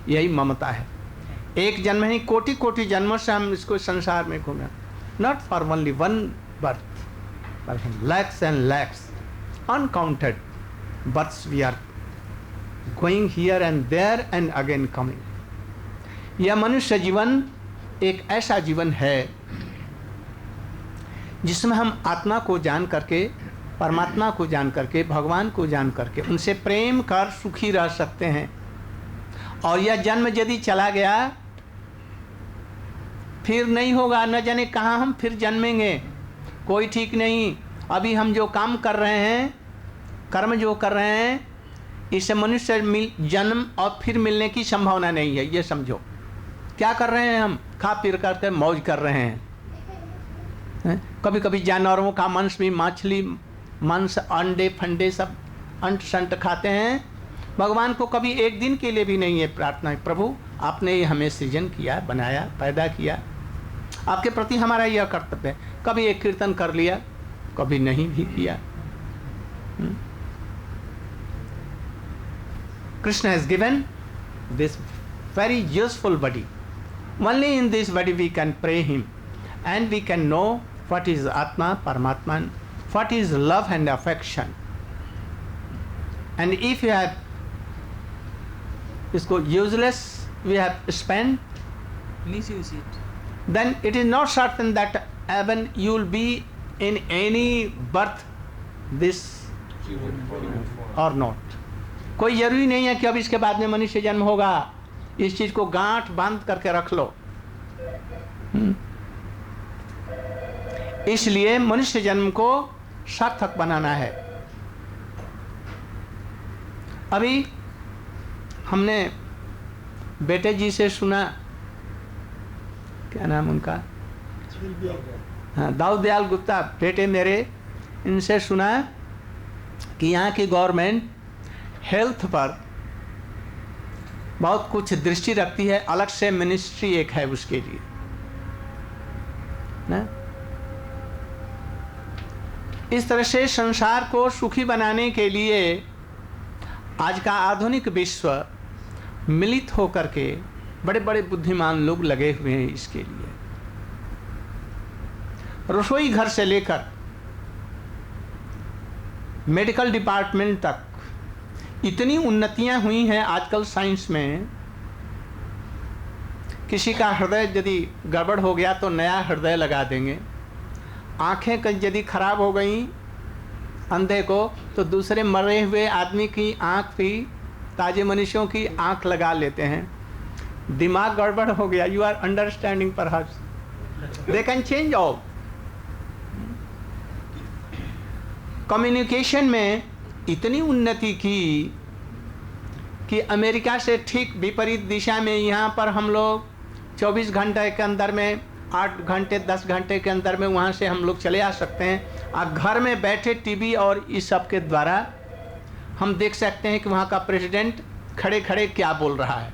H: यही ममता है। एक जन्म ही, कोटि कोटि जन्मों से हम इसको संसार में घूमे। Not for only one birth, but lakhs and lakhs, unaccounted births we are going here and there and again coming. यह मनुष्य जीवन एक ऐसा जीवन है जिसमें हम आत्मा को जान करके, परमात्मा को जान करके, भगवान को जान करके उनसे प्रेम कर सुखी रह सकते हैं। और यह जन्म यदि चला गया फिर नहीं होगा, न जाने कहाँ हम फिर जन्मेंगे, कोई ठीक नहीं। अभी हम जो काम कर रहे हैं, कर्म जो कर रहे हैं, इससे मनुष्य जन्म और फिर मिलने की संभावना नहीं है। ये समझो क्या कर रहे हैं हम, खा पी करके मौज कर रहे हैं। कभी कभी जानवरों का मांस भी, मछली मांस, अंडे फंडे सब अंट संट खाते हैं। भगवान को कभी एक दिन के लिए भी नहीं है प्रार्थना, प्रभु आपने ये हमें सृजन किया, बनाया, पैदा किया, आपके प्रति हमारा यह कर्तव्य है। कभी एक कीर्तन कर लिया, कभी नहीं भी किया। Krishna has given this very useful body. Only in this body we can pray him and we can know what is Atma, Paramatma, what is love and affection. And if you have इसको useless we have spent,
F: Misuse it.
H: then it is not certain that even you will be in any birth this or not. कोई जरूरी नहीं है कि अब इसके बाद में मनुष्य जन्म होगा। इस चीज को गांठ बांध करके रख लो। इसलिए मनुष्य जन्म को सार्थक बनाना है। अभी हमने बेटे जी से सुना, क्या नाम उनका, हाँ दाऊद दयाल गुप्ता, बेटे मेरे, इनसे सुना कि यहाँ की गवर्नमेंट हेल्थ पर बहुत कुछ दृष्टि रखती है, अलग से मिनिस्ट्री एक है उसके लिए ना। इस तरह से संसार को सुखी बनाने के लिए आज का आधुनिक विश्व मिलित होकर के बड़े बड़े बुद्धिमान लोग लगे हुए हैं इसके लिए। रसोई घर से लेकर मेडिकल डिपार्टमेंट तक इतनी उन्नतियां हुई हैं आजकल साइंस में। किसी का हृदय यदि गड़बड़ हो गया तो नया हृदय लगा देंगे। आंखें यदि खराब हो गई अंधे को तो दूसरे मरे हुए आदमी की आंख भी, ताजे मनुष्यों की आंख लगा लेते हैं। दिमाग गड़बड़ हो गया, you are understanding perhaps, they can change all. Communication में इतनी उन्नति की कि अमेरिका से ठीक विपरीत दिशा में यहाँ पर हम लोग 24 घंटे के अंदर में, 8 घंटे 10 घंटे के अंदर में वहाँ से हम लोग चले आ सकते हैं। और घर में बैठे टीवी और इस सब के द्वारा हम देख सकते हैं कि वहाँ का प्रेसिडेंट खड़े खड़े क्या बोल रहा है,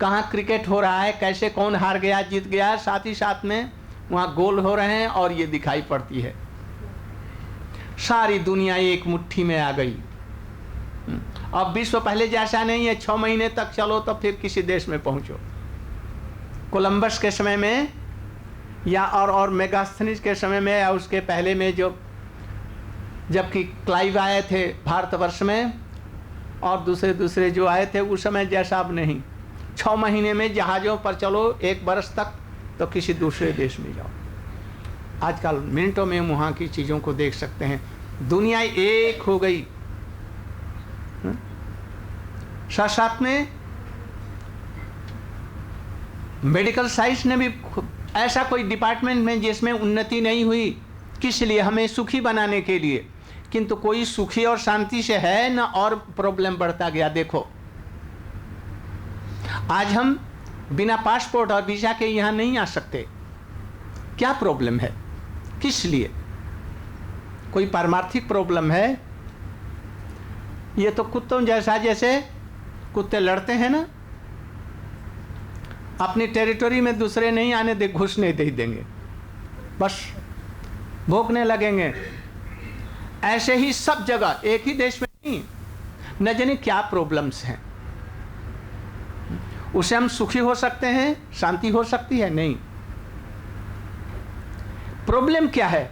H: कहाँ क्रिकेट हो रहा है, कैसे कौन हार गया जीत गया, साथ ही साथ में वहाँ गोल हो रहे हैं और ये दिखाई पड़ती है। सारी दुनिया एक मुट्ठी में आ गई। अब विश्व पहले जैसा नहीं है, 6 महीने तक चलो तो फिर किसी देश में पहुंचो। कोलंबस के समय में या और मेगास्थनीज के समय में या उसके पहले में, जो जबकि क्लाइव आए थे भारतवर्ष में और दूसरे जो आए थे उस समय जैसा अब नहीं। 6 महीने में जहाज़ों पर चलो, 1 बरस तक तो किसी दूसरे देश में जाओ। आजकल मिनटों में वहाँ की चीज़ों को देख सकते हैं। दुनिया एक हो गई। साथ साथ में मेडिकल साइंस ने भी ऐसा कोई डिपार्टमेंट में जिसमें उन्नति नहीं हुई, किस लिए? हमें सुखी बनाने के लिए। किंतु कोई सुखी और शांति से है ना, और प्रॉब्लम बढ़ता गया। देखो आज हम बिना पासपोर्ट और वीजा के यहाँ नहीं आ सकते। क्या प्रॉब्लम है? किस लिए? कोई पारमार्थिक प्रॉब्लम है? ये तो कुत्तों जैसा, जैसे कुत्ते लड़ते हैं ना, अपनी टेरिटरी में दूसरे नहीं आने दे, घुसने दे देंगे, बस भोंकने लगेंगे। ऐसे ही सब जगह, एक ही देश में नहीं, न जाने क्या प्रॉब्लम्स हैं। उसे हम सुखी हो सकते हैं, शांति हो सकती है? नहीं। प्रॉब्लम क्या है?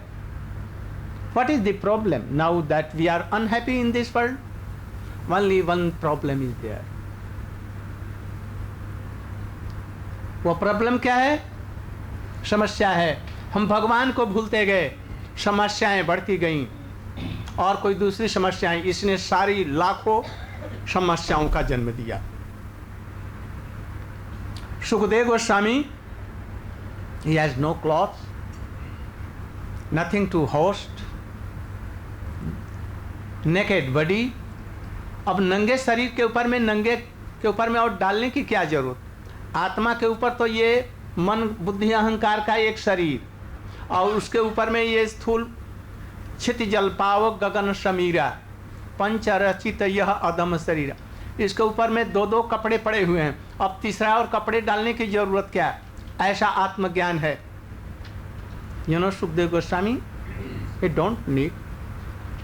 H: What is the problem now that we are unhappy in this world? Only one problem is there. वो प्रॉब्लम क्या है? समस्या है। हम भगवान को भूलते गए, समस्याएं बढ़ती गईं और कोई दूसरी समस्याएं, इसने सारी लाखों समस्याओं का जन्म दिया। Sukhdev Goswami, he has no clothes, nothing to host, naked body। अब नंगे शरीर के ऊपर में, नंगे के ऊपर में और डालने की क्या जरूरत? आत्मा के ऊपर तो ये मन बुद्धि अहंकार का एक शरीर, और उसके ऊपर में ये स्थूल क्षिति जल पाव गगन समीरा पंच रचित यह अदम शरीर, इसके ऊपर में दो दो कपड़े पड़े हुए हैं, अब तीसरा और कपड़े डालने की जरूरत क्या है? ऐसा आत्मज्ञान है। You know Sukdev Goswami, he don't need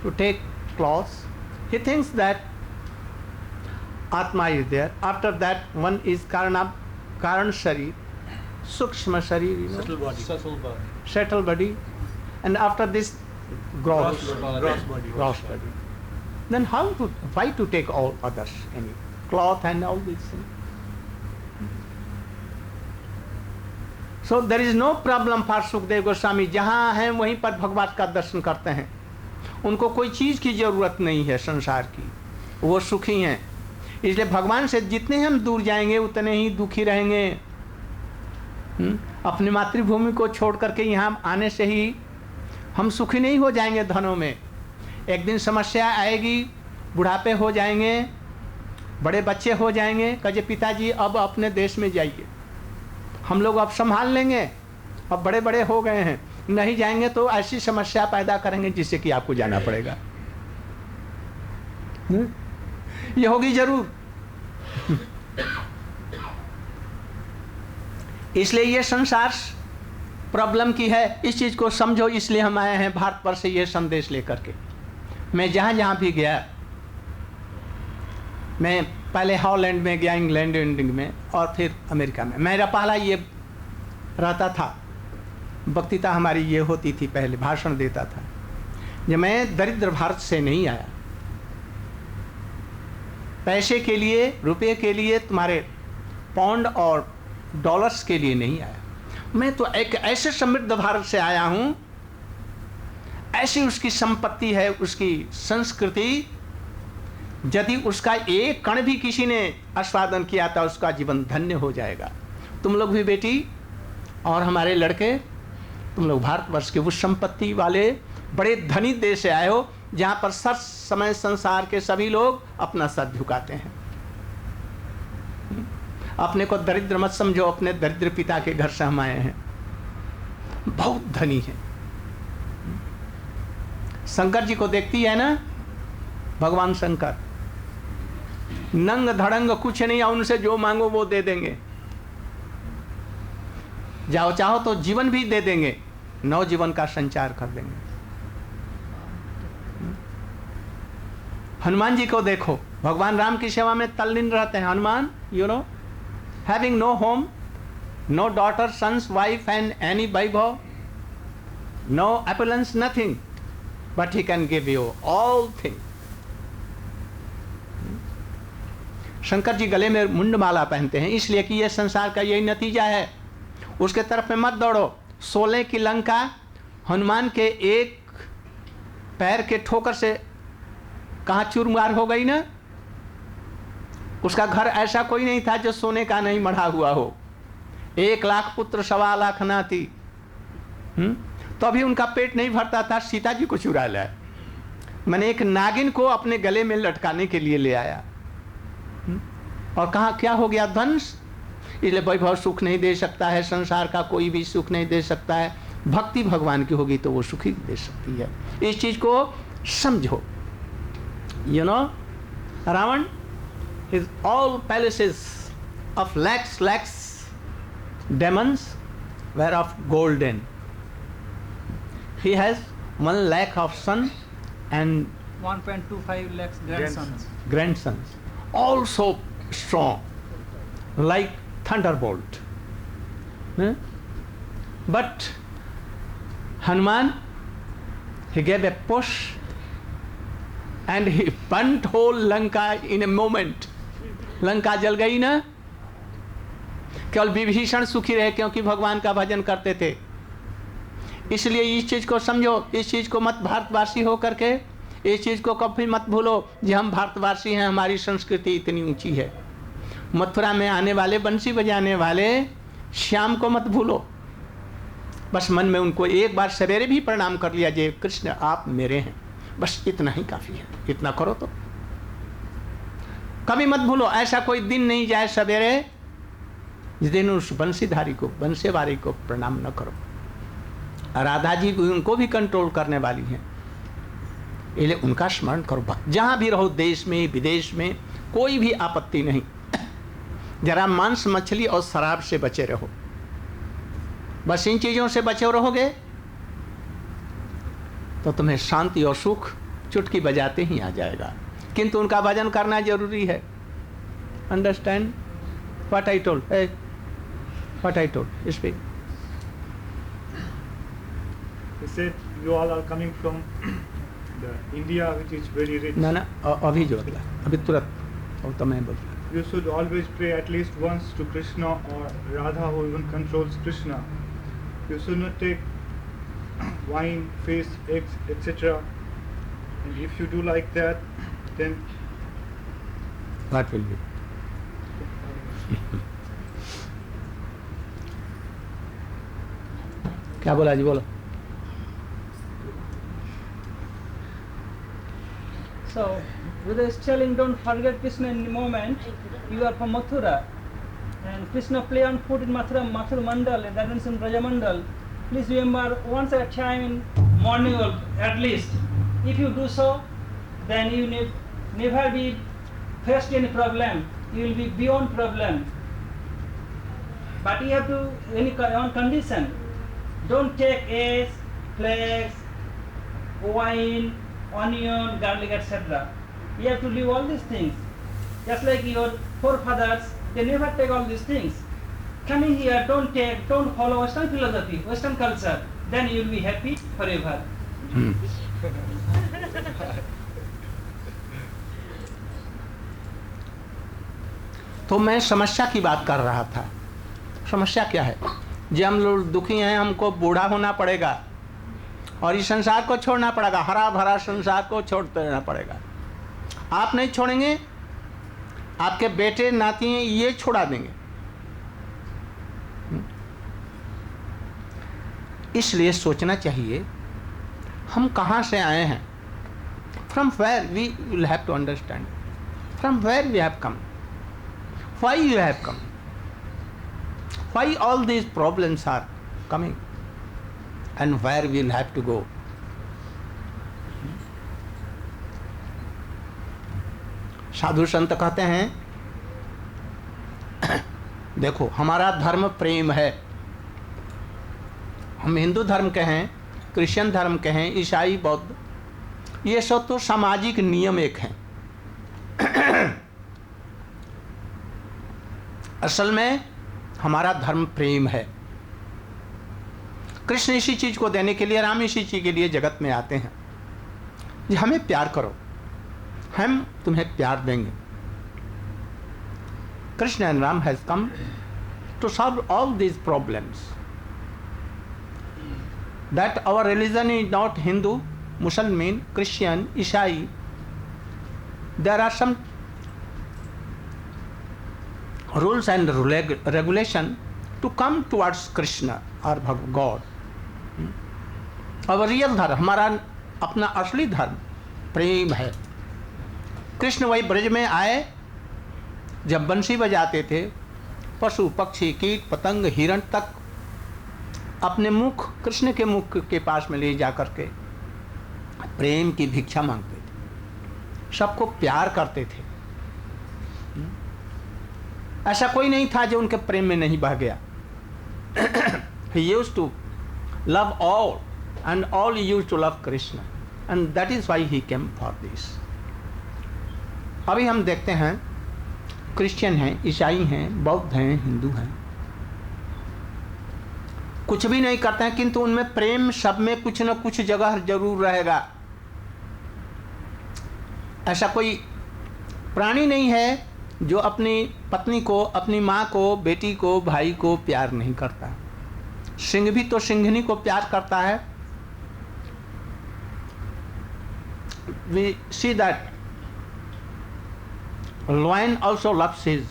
H: to take clothes. He thinks that Atma is there. After that, one is Karan Sharir, Sukshma Sharir, you know, subtle body, and after this, gross body. Then why to take all others? Any cloth and all these things. So there is no problem for Sukdev Goswami. जहाँ हैं वहीं पर भगवान का दर्शन करते हैं, उनको कोई चीज़ की जरूरत नहीं है संसार की, वो सुखी हैं। इसलिए भगवान से जितने हम दूर जाएंगे उतने ही दुखी रहेंगे। अपनी मातृभूमि को छोड़ करके यहाँ आने से ही हम सुखी नहीं हो जाएंगे धनों में। एक दिन समस्या आएगी, बुढ़ापे हो जाएंगे, बड़े बच्चे हो जाएंगे, कहे पिताजी अब अपने देश में जाइए, हम लोग अब संभाल लेंगे, अब बड़े बड़े हो गए हैं, नहीं जाएंगे तो ऐसी समस्या पैदा करेंगे जिससे कि आपको जाना पड़ेगा। ये होगी जरूर। इसलिए ये संसार प्रॉब्लम की है, इस चीज को समझो। इसलिए हम आए हैं भारतवर्ष से ये संदेश लेकर के। मैं जहां जहां भी गया, मैं पहले हॉलैंड में गया, इंग्लैंड में, और फिर अमेरिका में। मेरा पहला ये रहता था, वक्तृता हमारी ये होती थी, पहले भाषण देता था। जब मैं दरिद्र भारत से नहीं आया, पैसे के लिए, रुपये के लिए, तुम्हारे पाउंड और डॉलर्स के लिए नहीं आया। मैं तो एक ऐसे समृद्ध भारत से आया हूं, ऐसी उसकी संपत्ति है, उसकी संस्कृति, यदि उसका एक कण भी किसी ने आस्वादन किया था उसका जीवन धन्य हो जाएगा। तुम लोग भी बेटी और हमारे लड़के, तुम लोग भारतवर्ष के उस संपत्ति वाले बड़े धनी देश से आए हो जहां पर सर समय संसार के सभी लोग अपना सर झुकाते हैं। अपने को दरिद्र मत समझो, अपने दरिद्र पिता के घर से हम आए हैं, बहुत धनी है। शंकर जी को देखती है ना, भगवान शंकर नंग धड़ंग कुछ नहीं, उनसे जो मांगो वो दे देंगे, जाओ चाहो तो जीवन भी दे देंगे, नव जीवन का संचार कर देंगे। हनुमान जी को देखो, भगवान राम की सेवा में तल्लीन रहते हैं। Hanuman, you know, having no home, no daughter, sons, wife and any vaibhav, no opulence, nothing, but he can give you all thing. Shankar ji गले में मुंडमाला पहनते हैं इसलिए कि यह संसार का यही नतीजा है। उसके तरफ में मत दौड़ो। 16 की लंका हनुमान के एक पैर के ठोकर से कहाँ चूरमार हो गई ना। उसका घर ऐसा कोई नहीं था जो सोने का नहीं मढ़ा हुआ हो। 1 लाख पुत्र 1.25 लाख नाती, तो अभी उनका पेट नहीं भरता था, सीता जी को चुरा लाया। मैंने एक नागिन को अपने गले में लटकाने के लिए ले आया, और कहाँ क्या हो गया? ध्वंस। इसलिए वैभव सुख नहीं दे सकता है, संसार का कोई भी सुख नहीं दे सकता है। भक्ति भगवान की होगी तो वो सुखी दे सकती है। इस चीज को समझो। You know, Ravan his all palaces of lakhs demons were of golden. He has 1 lakh of son and
F: 1.25 lakhs
H: grandsons, also strong, like thunderbolt. But Hanuman, he gave a push and he burnt whole Lanka in a moment. Lanka जल गई ना। केवल विभीषण सुखी रहे क्योंकि भगवान का भजन करते थे। इसलिए इस चीज को समझो, इस चीज को मत, भारतवासी हो करके इस चीज को कभी मत भूलो कि हम भारतवासी हैं, हमारी संस्कृति इतनी ऊंची है। मथुरा में आने वाले बंसी बजाने वाले श्याम को मत भूलो। बस मन में उनको एक बार सवेरे भी प्रणाम कर लिया, जय कृष्ण आप मेरे हैं, बस इतना ही काफी है। इतना करो तो कभी मत भूलो। ऐसा कोई दिन नहीं जाए सवेरे जिस दिन उस बंसीधारी को, बंसीवारी को प्रणाम न करो। राधा जी भी उनको भी कंट्रोल करने वाली हैं, इसलिए उनका स्मरण करो। जहाँ भी रहो, देश में विदेश में, कोई भी आपत्ति नहीं। जरा मांस मछली और शराब से बचे रहो, बस इन चीज़ों से बचे रहोगे तो तुम्हें शांति और सुख चुटकी बजाते ही आ जाएगा। किंतु उनका भजन करना जरूरी है। Understand what I told? What I told? Speak.
I: He said you all are coming from the India, which is very rich.
H: ना ना, अभी जो अगला, अभी तुरंत और तो मैं बोल रहा।
I: You should always pray at least once to Krishna or Radha, who even controls Krishna. You should not take wine, fish, eggs, etc. And if you do like that, then
H: What will be? क्या बोला जी? बोलो।
F: So, Buddha is telling, don't forget Krishna in the moment. You are from Mathura, and Krishna play on foot in Mathura Mandal, and that means in Brajamandal. Please remember once at a time in morning or at least. If you do so, then you never be faced any problem. You will be beyond problem. But you have to, on condition, don't take eggs, flags, wine, onion, garlic, etc. You have to leave all these things. Just like your forefathers, they never take all these things. Coming here, don't follow Western philosophy, Western culture. Then you will be happy forever.
H: तो मैं समस्या की बात कर रहा था। समस्या क्या है? जो हम लोग दुखी हैं, हमको बूढ़ा होना पड़ेगा और इस संसार को छोड़ना पड़ेगा, हरा भरा संसार को छोड़ते रहना पड़ेगा। आप नहीं छोड़ेंगे, आपके बेटे नाती ये छोड़ा देंगे। इसलिए सोचना चाहिए हम कहाँ से आए हैं। From where we will have to understand, from where we have come, why you have come, why all these problems are coming, and where we will have to go. साधु संत कहते हैं देखो हमारा धर्म प्रेम है। हम हिंदू धर्म के हैं, क्रिश्चियन धर्म के हैं, ईसाई, बौद्ध, ये सब तो सामाजिक नियम एक हैं। असल में हमारा धर्म प्रेम है। कृष्ण इसी चीज को देने के लिए, राम इसी चीज के लिए जगत में आते हैं। जी हमें प्यार करो, हम तुम्हें प्यार देंगे। Krishna and Ram has come to solve all these problems. That our religion is not Hindu, Musalman, Christian, ईसाई। There are some rules and regulation to come towards Krishna or God. Our real धर्म, हमारा अपना असली धर्म प्रेम है। कृष्ण वही ब्रज में आए, जब बंसी बजाते थे, पशु पक्षी कीट पतंग हिरण तक अपने मुख कृष्ण के मुख के पास में ले जा करके प्रेम की भिक्षा मांगते थे, सबको प्यार करते थे। ऐसा कोई नहीं था जो उनके प्रेम में नहीं बह गया। He used to love all and all used to love Krishna, and that is why he came for this. अभी हम देखते हैं क्रिश्चियन हैं, ईसाई हैं, बौद्ध हैं, हिंदू हैं, कुछ भी नहीं करते हैं, किंतु उनमें प्रेम सब में कुछ न कुछ जगह जरूर रहेगा। ऐसा कोई प्राणी नहीं है जो अपनी पत्नी को, अपनी माँ को, बेटी को, भाई को प्यार नहीं करता। सिंह भी तो सिंघनी को प्यार करता है। We see that lion also loves his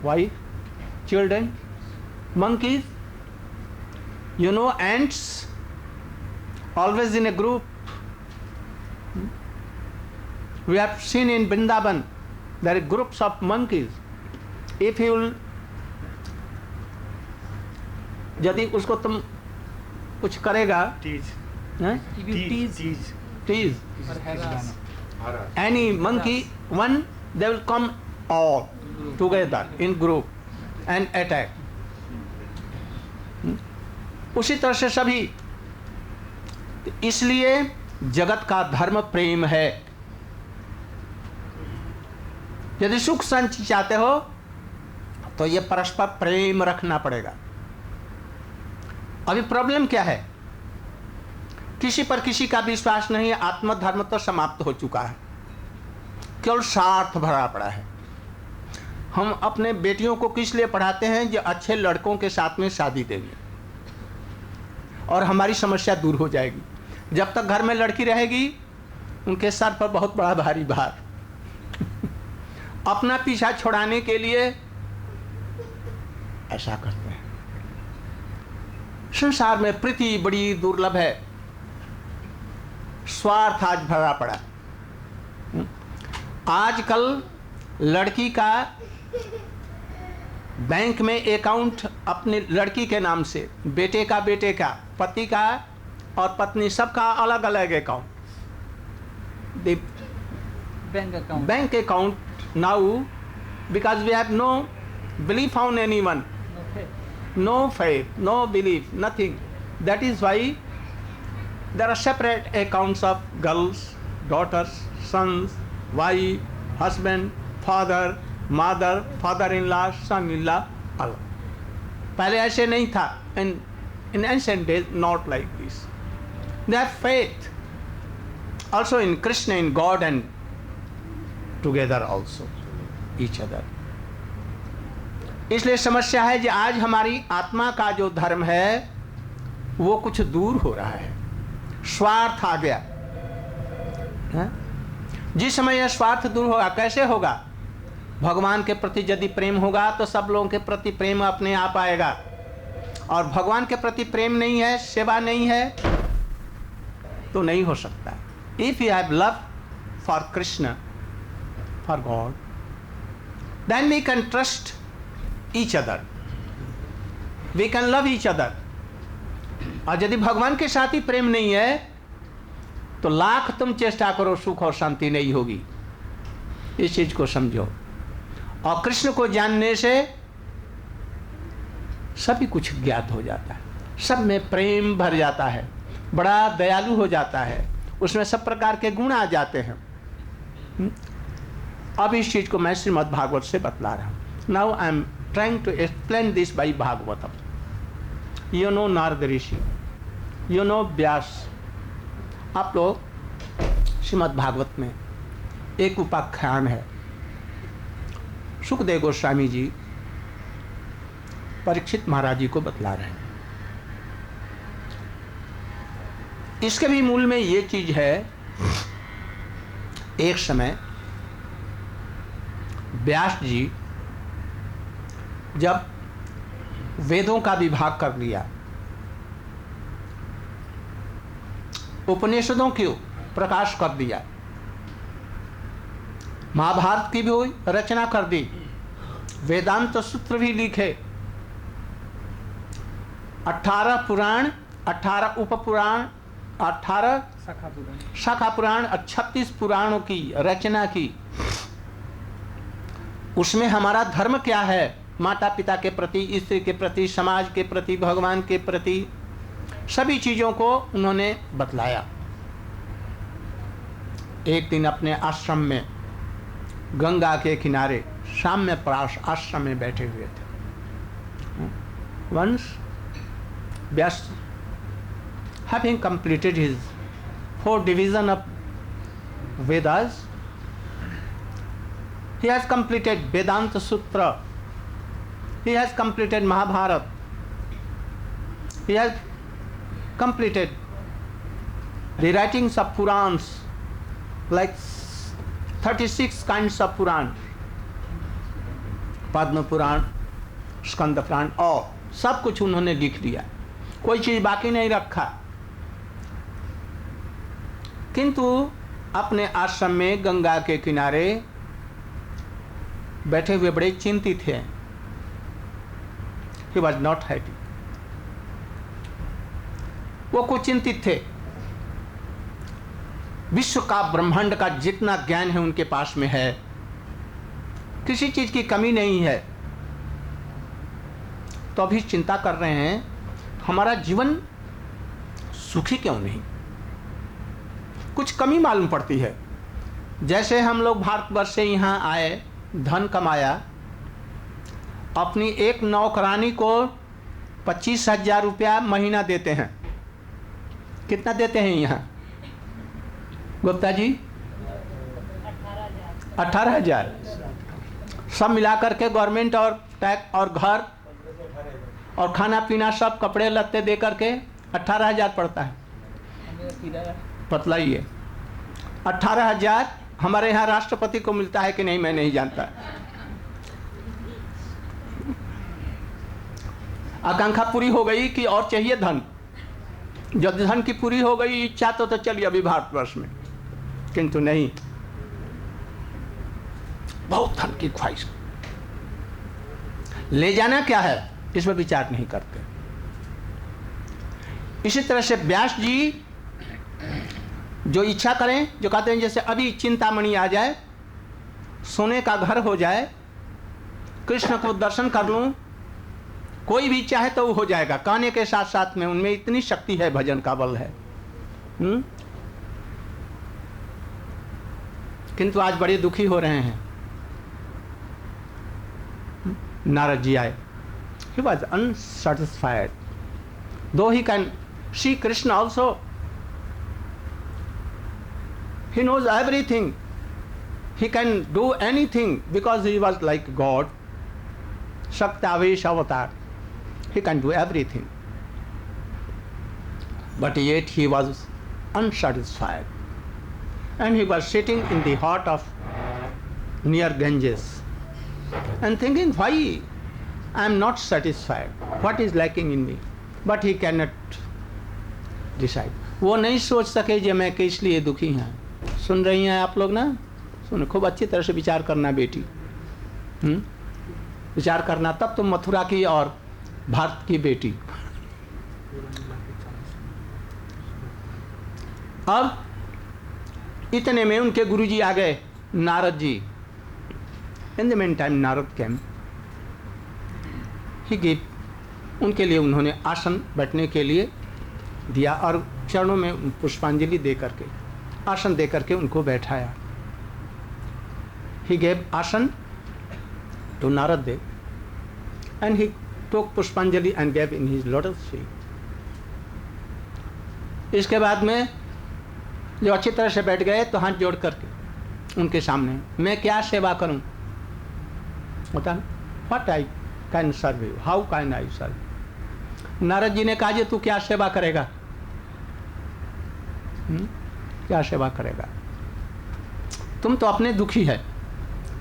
H: wife, children, monkeys, you know, ants always in a group. We have seen in Vrindavan there are groups of monkeys. If you will, यदि उसको तुम कुछ करेगा,
I: tease.
H: हैं?
F: If you tease,
H: tease
F: or harass,
H: any monkey, one they will come all together in group and attack. उसी तरह से सभी, इसलिए जगत का धर्म प्रेम है। यदि सुख शांति चाहते हो तो ये परस्पर प्रेम रखना पड़ेगा। अभी प्रॉब्लम क्या है? किसी पर किसी का विश्वास नहीं है, आत्मधर्म तो समाप्त हो चुका है, केवल स्वार्थ भरा पड़ा है। हम अपने बेटियों को किस लिए पढ़ाते हैं? जो अच्छे लड़कों के साथ में शादी देंगे और हमारी समस्या दूर हो जाएगी। जब तक घर में लड़की रहेगी उनके सर पर बहुत बड़ा भारी भार अपना पीछा छुड़ाने के लिए ऐसा करते हैं। संसार में प्रीति बड़ी दुर्लभ है, स्वार्थ आज भरा पड़ा। आजकल लड़की का बैंक में अकाउंट अपनी लड़की के नाम से, बेटे का, पति का और पत्नी सबका अलग अलग account. Bank account now because we have no belief on anyone, no faith, no belief, nothing. That is why there are separate accounts of girls, daughters, sons, wife, husband, father, mother, father-in-law, son-in-law, all. पहले ऐसे नहीं था. In ancient days, not like this. They have faith also in Krishna, in God, and together also each other. इसलिए समस्या है कि आज हमारी आत्मा का जो धर्म है वो कुछ दूर हो रहा है, स्वार्थ आ गया है? जिस समय यह स्वार्थ दूर होगा, कैसे होगा? भगवान के प्रति यदि प्रेम होगा तो सब लोगों के प्रति प्रेम अपने आप आएगा, और भगवान के प्रति प्रेम नहीं है, सेवा नहीं है, तो नहीं हो सकता। If you have love for Krishna, for God, then we can trust each other, we can love each other. और यदि भगवान के साथ ही प्रेम नहीं है तो लाख तुम चेष्टा करो, सुख और शांति नहीं होगी। इस चीज को समझो। और कृष्ण को जानने से सभी कुछ ज्ञात हो जाता है, सब में प्रेम भर जाता है, बड़ा दयालु हो जाता है, उसमें सब प्रकार के गुण आ जाते हैं। अब इस चीज को मैं श्रीमद् भागवत से बतला रहा हूं। Now I am trying to explain this by Bhagavatam. You know Narad rishi, you know Vyas. आप लोग श्रीमद् भागवत में एक उपाख्यान है, सुखदेव गोस्वामी जी परीक्षित महाराज जी को बतला रहे हैं। इसके भी मूल में ये चीज है, एक समय व्यास जी जब वेदों का विभाग कर लिया, उपनिषदों की प्रकाश कर दिया, महाभारत की भी रचना कर दी, वेदांत सूत्र भी लिखे, 18 पुराण, 18 उपपुराण, 18 शाखा पुराण और 36 पुराणों की रचना की। उसमें हमारा धर्म क्या है, माता पिता के प्रति, स्त्री के प्रति, समाज के प्रति, भगवान के प्रति, सभी चीजों को उन्होंने बतलाया। एक दिन अपने आश्रम में गंगा के किनारे साम्य प्राश आश्रम में बैठे हुए थे। Once Vyas, having completed his 4 division of Vedas, he has completed Vedanta Sutra, he has completed Mahabharata, he has completed the writings of Purans, like 36 kinds of Puran, Padma Purana, Skanda Purana, और सब कुछ उन्होंने लिख दिया, कोई चीज बाकी नहीं रखा। किंतु अपने आश्रम में गंगा के किनारे बैठे हुए बड़े चिंतित थे। He was not happy. वो कुचिंतित थे। विश्व का, ब्रह्मांड का जितना ज्ञान है उनके पास में है, किसी चीज की कमी नहीं है, तो अभी चिंता कर रहे हैं हमारा जीवन सुखी क्यों नहीं। कुछ कमी मालूम पड़ती है। जैसे हम लोग भारतवर्ष से यहाँ आए, धन कमाया, अपनी एक नौकरानी को 25,000 रुपया महीना देते हैं। कितना देते हैं यहाँ गुप्ता जी? 18,000। सब मिलाकर के गवर्नमेंट और टैक्स और घर और खाना पीना सब कपड़े लत्ते दे करके 18,000 पड़ता है। पतला ही है। 18,000 हमारे यहाँ राष्ट्रपति को मिलता है कि नहीं मैं नहीं जानता। आकांक्षा पूरी हो गई कि और चाहिए धन। जब धन की पूरी हो गई इच्छा तो चलिए अभी भारतवर्ष में, किंतु नहीं, बहुत धन की ख्वाहिश। ले जाना क्या है इसमें विचार नहीं करते। इसी तरह से व्यास जी जो इच्छा करें, जो कहते हैं जैसे अभी चिंतामणि आ जाए, सोने का घर हो जाए, कृष्ण को दर्शन कर लूं, कोई भी चाहे तो वो हो जाएगा। कहने के साथ साथ में उनमें इतनी शक्ति है, भजन का बल है। किंतु आज बड़े दुखी हो रहे हैं। नारद जी आए, he was unsatisfied, though he can see Krishna also, he knows everything, he can do anything because he was like God, Shaktavesh avatar, he can do everything, but yet he was unsatisfied, and he was sitting in the heart of near Ganges and thinking, why I am not satisfied, what is lacking in me, but he cannot decide. वो नहीं सोच सके कि मैं किस लिए दुखी हैं। सुन रही हैं आप लोग ना? सुन, खूब अच्छी तरह से विचार करना बेटी। विचार करना, तब तुम मथुरा की और भारत की बेटी। अब इतने में उनके गुरुजी आ गए, Narad ji. In the meantime, Narad came. He gave, उनके लिए उन्होंने आसन बैठने के लिए दिया और चरणों में पुष्पांजलि दे करके, आसन दे करके उनको बैठाया। He gave आसन to Narad Dev and he took पुष्पांजलि and gave in his lotus feet. इसके बाद में जो अच्छी तरह से बैठ गए तो हाथ जोड़ करके उनके सामने, मैं क्या सेवा करूं? What I can serve you? How can I serve? Narad ji ने कहा जी तू क्या सेवा करेगा? क्या सेवा करेगा? तुम तो अपने दुखी है,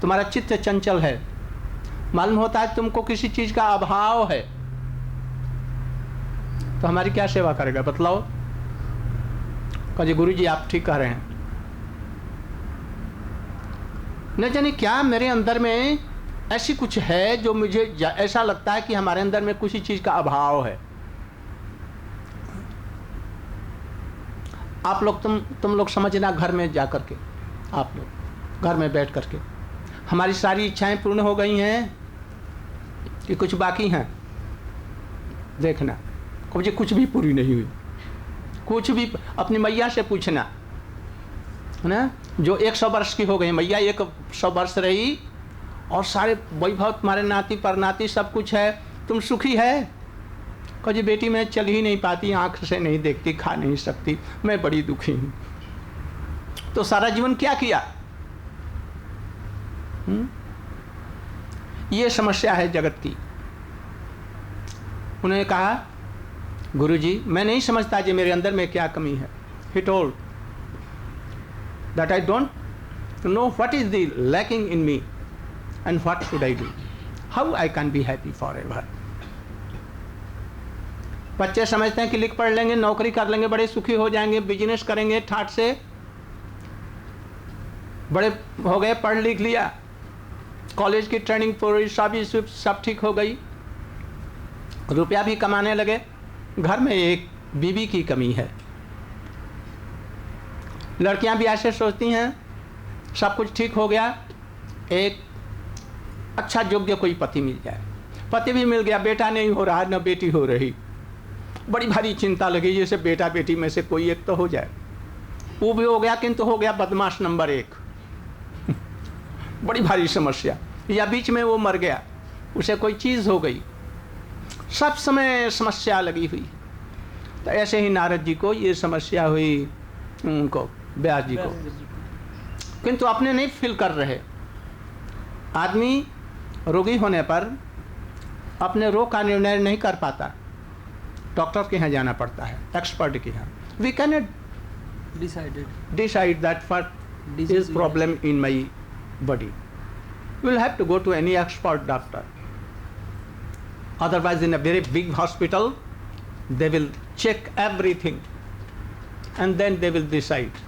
H: तुम्हारा चित्त चंचल है, मालूम होता है तुमको किसी चीज का अभाव है, तो हमारी क्या सेवा करेगा? बतलाओ। कहा जी गुरु जी आप ठीक कह रहे हैं। न जाने क्या मेरे अंदर में ऐसी कुछ है जो मुझे ऐसा लगता है कि हमारे अंदर में किसी चीज का अभाव है। आप लोग तुम लोग समझना, घर में जा करके, आप लोग घर में बैठ करके, हमारी सारी इच्छाएं पूर्ण हो गई हैं कि कुछ बाकी हैं? देखना, मुझे कुछ भी पूरी नहीं हुई। कुछ भी अपनी मैया से पूछना ना, जो 100 वर्ष की हो गई मैया, 100 वर्ष रही और सारे वैभव तुम्हारे नाती परनाती सब कुछ है, तुम सुखी है? कहो जी बेटी मैं चल ही नहीं पाती, आँख से नहीं देखती, खा नहीं सकती, मैं बड़ी दुखी हूँ। तो सारा जीवन क्या किया? ये समस्या है जगत की। उन्होंने कहा गुरुजी मैं नहीं समझता जी मेरे अंदर में क्या कमी है। He told that I don't know what is the lacking in me and what should I do, how I can be happy forever. बच्चे समझते हैं कि लिख पढ़ लेंगे, नौकरी कर लेंगे, बड़े सुखी हो जाएंगे, बिजनेस करेंगे, ठाट से बड़े हो गए, पढ़ लिख लिया, कॉलेज की ट्रेनिंग पूरी सब ठीक हो गई, रुपया भी कमाने लगे, घर में एक बीवी की कमी है। लड़कियां भी ऐसे सोचती हैं सब कुछ ठीक हो गया, एक अच्छा योग्य कोई पति मिल जाए। पति भी मिल गया, बेटा नहीं हो रहा, न बेटी हो रही, बड़ी भारी चिंता लगी जैसे बेटा बेटी में से कोई एक तो हो जाए। वो भी हो गया, किंतु हो गया बदमाश नंबर 1 बड़ी भारी समस्या। या बीच में वो मर गया, उसे कोई चीज़ हो गई, सब समय समस्या लगी हुई। तो ऐसे ही नारद जी को ये समस्या हुई, उनको व्यास जी को, किंतु अपने नहीं फील कर रहे। आदमी रोगी होने पर अपने रोग का निर्णय नहीं कर पाता, डॉक्टर के यहाँ जाना पड़ता है, एक्सपर्ट के यहाँ। We can decide that what is problem in my body. You will have to go to any expert doctor. Otherwise, in a very big hospital, they will check everything and then they will decide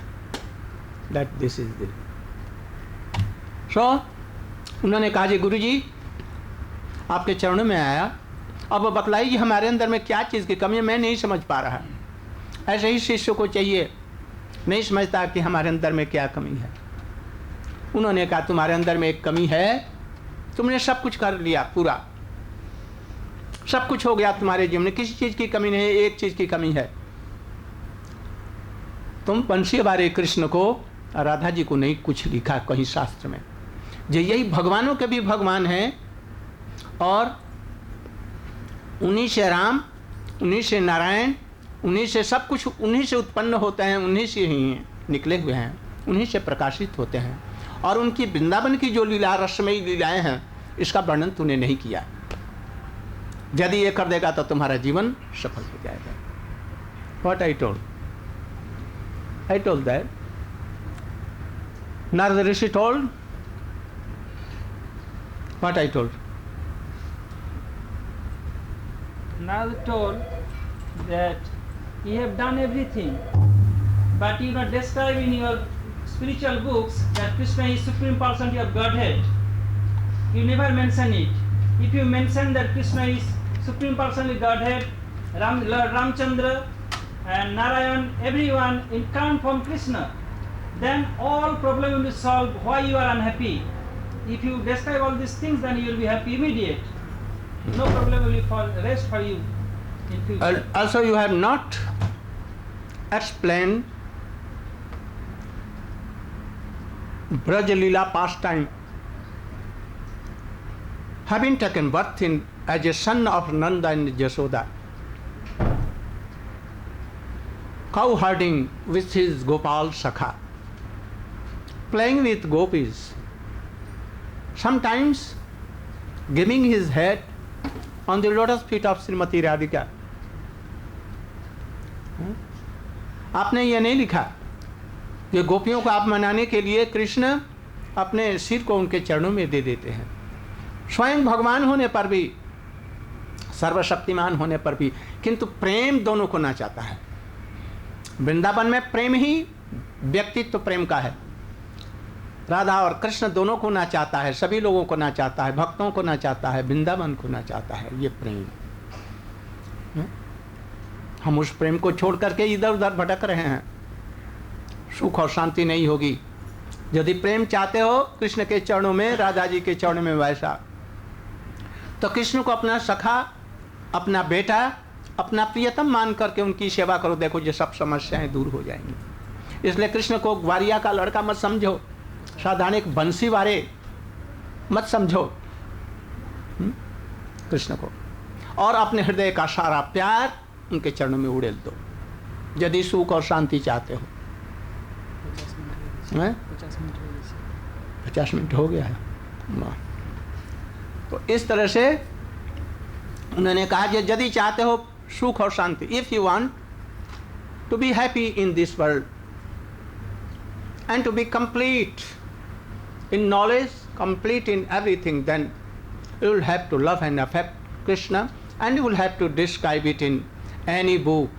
H: that this is the. So, उन्होंने कहा जी गुरुजी आपके चरणों में आया, अब बतलाइए हमारे अंदर में क्या चीज़ की कमी है, मैं नहीं समझ पा रहा। ऐसे ही शिष्य को चाहिए, नहीं समझता कि हमारे अंदर में क्या कमी है। उन्होंने कहा तुम्हारे अंदर में एक कमी है, तुमने सब कुछ कर लिया, पूरा सब कुछ हो गया तुम्हारे जीवन में, किसी चीज़ की कमी नहीं है, एक चीज़ की कमी है, तुम बंशी बारे कृष्ण को, राधा जी को नहीं कुछ लिखा कहीं शास्त्र में। जो यही भगवानों के भी भगवान हैं और उन्हीं से राम, उन्हीं से नारायण, उन्हीं से सब कुछ, उन्हीं से उत्पन्न होते हैं, उन्हीं से ही निकले हुए हैं, उन्हीं से प्रकाशित होते हैं। और उनकी वृंदावन की जो लीला, रसमयी लीलाएं हैं, इसका वर्णन तूने नहीं किया। यदि ये कर देगा तो तुम्हारा जीवन सफल हो जाएगा। What I told that Narada Rishi told what I told.
F: Narada told that you have done everything, but you not describe in your spiritual books that Krishna is supreme personality of Godhead. You never mention it. If you mention that Krishna is supreme personality of Godhead, Lord Ramchandra and Narayan, everyone incarnate from Krishna, then all problem will be solved. Why you are unhappy? If you describe all these things, then you will be happy immediate. No problem will be for rest for you in future.
H: Also, you have not explained Braj Leela pastime, having taken birth in as a son of Nanda and Jasoda, cow herding with his Gopal Sakha, playing with gopis, sometimes giving his head on the lotus feet of Srimati Radhika. आपने ये नहीं लिखा कि गोपियों को आप मनाने के लिए कृष्ण अपने सिर को उनके चरणों में दे देते हैं। स्वयं भगवान होने पर भी, सर्वशक्तिमान होने पर भी, किंतु प्रेम दोनों को ना चाहता है। वृंदावन में प्रेम ही व्यक्तित्व प्रेम का है। राधा और कृष्ण दोनों को ना चाहता है, सभी लोगों को ना चाहता है, भक्तों को ना चाहता है, वृंदावन को ना चाहता है। ये प्रेम, हम उस प्रेम को छोड़ करके इधर उधर भटक रहे हैं, सुख और शांति नहीं होगी। यदि प्रेम चाहते हो कृष्ण के चरणों में, राधा जी के चरणों में वैसा, तो कृष्ण को अपना सखा, अपना बेटा, अपना प्रियतम मान करके उनकी सेवा करो। देखो ये सब समस्याएं दूर हो जाएंगी। इसलिए कृष्ण को ग्वारिया का लड़का मत समझो, साधारण एक बंसी वाले मत समझो कृष्ण को, और अपने हृदय का सारा प्यार उनके चरणों में उड़ेल दो यदि सुख और शांति चाहते हो। 50 मिनट हो गया है। तो इस तरह से उन्होंने कहा कि यदि चाहते हो सुख और शांति, if you want to be happy in this world and to be complete in knowledge, complete in everything, then you will have to love and affect Krishna, and you will have to describe it in any book.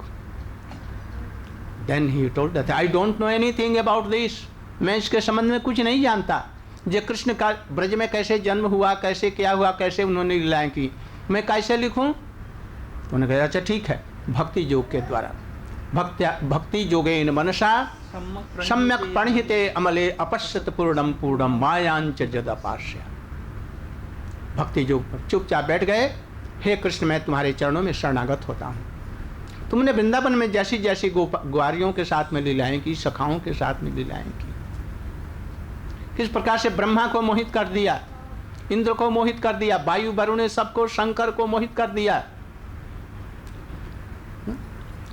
H: Then he told that I don't know anything about this. मैं इसके संबंध में कुछ नहीं जानता। जे कृष्ण का ब्रज में कैसे जन्म हुआ, कैसे क्या हुआ, कैसे उन्होंने लीलाएं की, मैं कैसे लिखूं? उन्होंने कहा अच्छा ठीक है, भक्ति योग के द्वारा। भक्ति योगेन मनसा सम्यक प्रणहिते अमले अपश्यत पूर्णम पूर्णम मायांच जदपाश्य। भक्ति योग पर चुपचाप बैठ गए। हे कृष्ण, मैं तुम्हारे चरणों में शरणागत होता हूँ। तुमने वृंदावन में जैसी जैसी ग्वारियों के साथ में लीलाएं की, सखाओं के साथ में लीलाएं की, किस प्रकार से ब्रह्मा को मोहित कर दिया, इंद्र को मोहित कर दिया, वायु वरुण सबको, शंकर को मोहित कर दिया,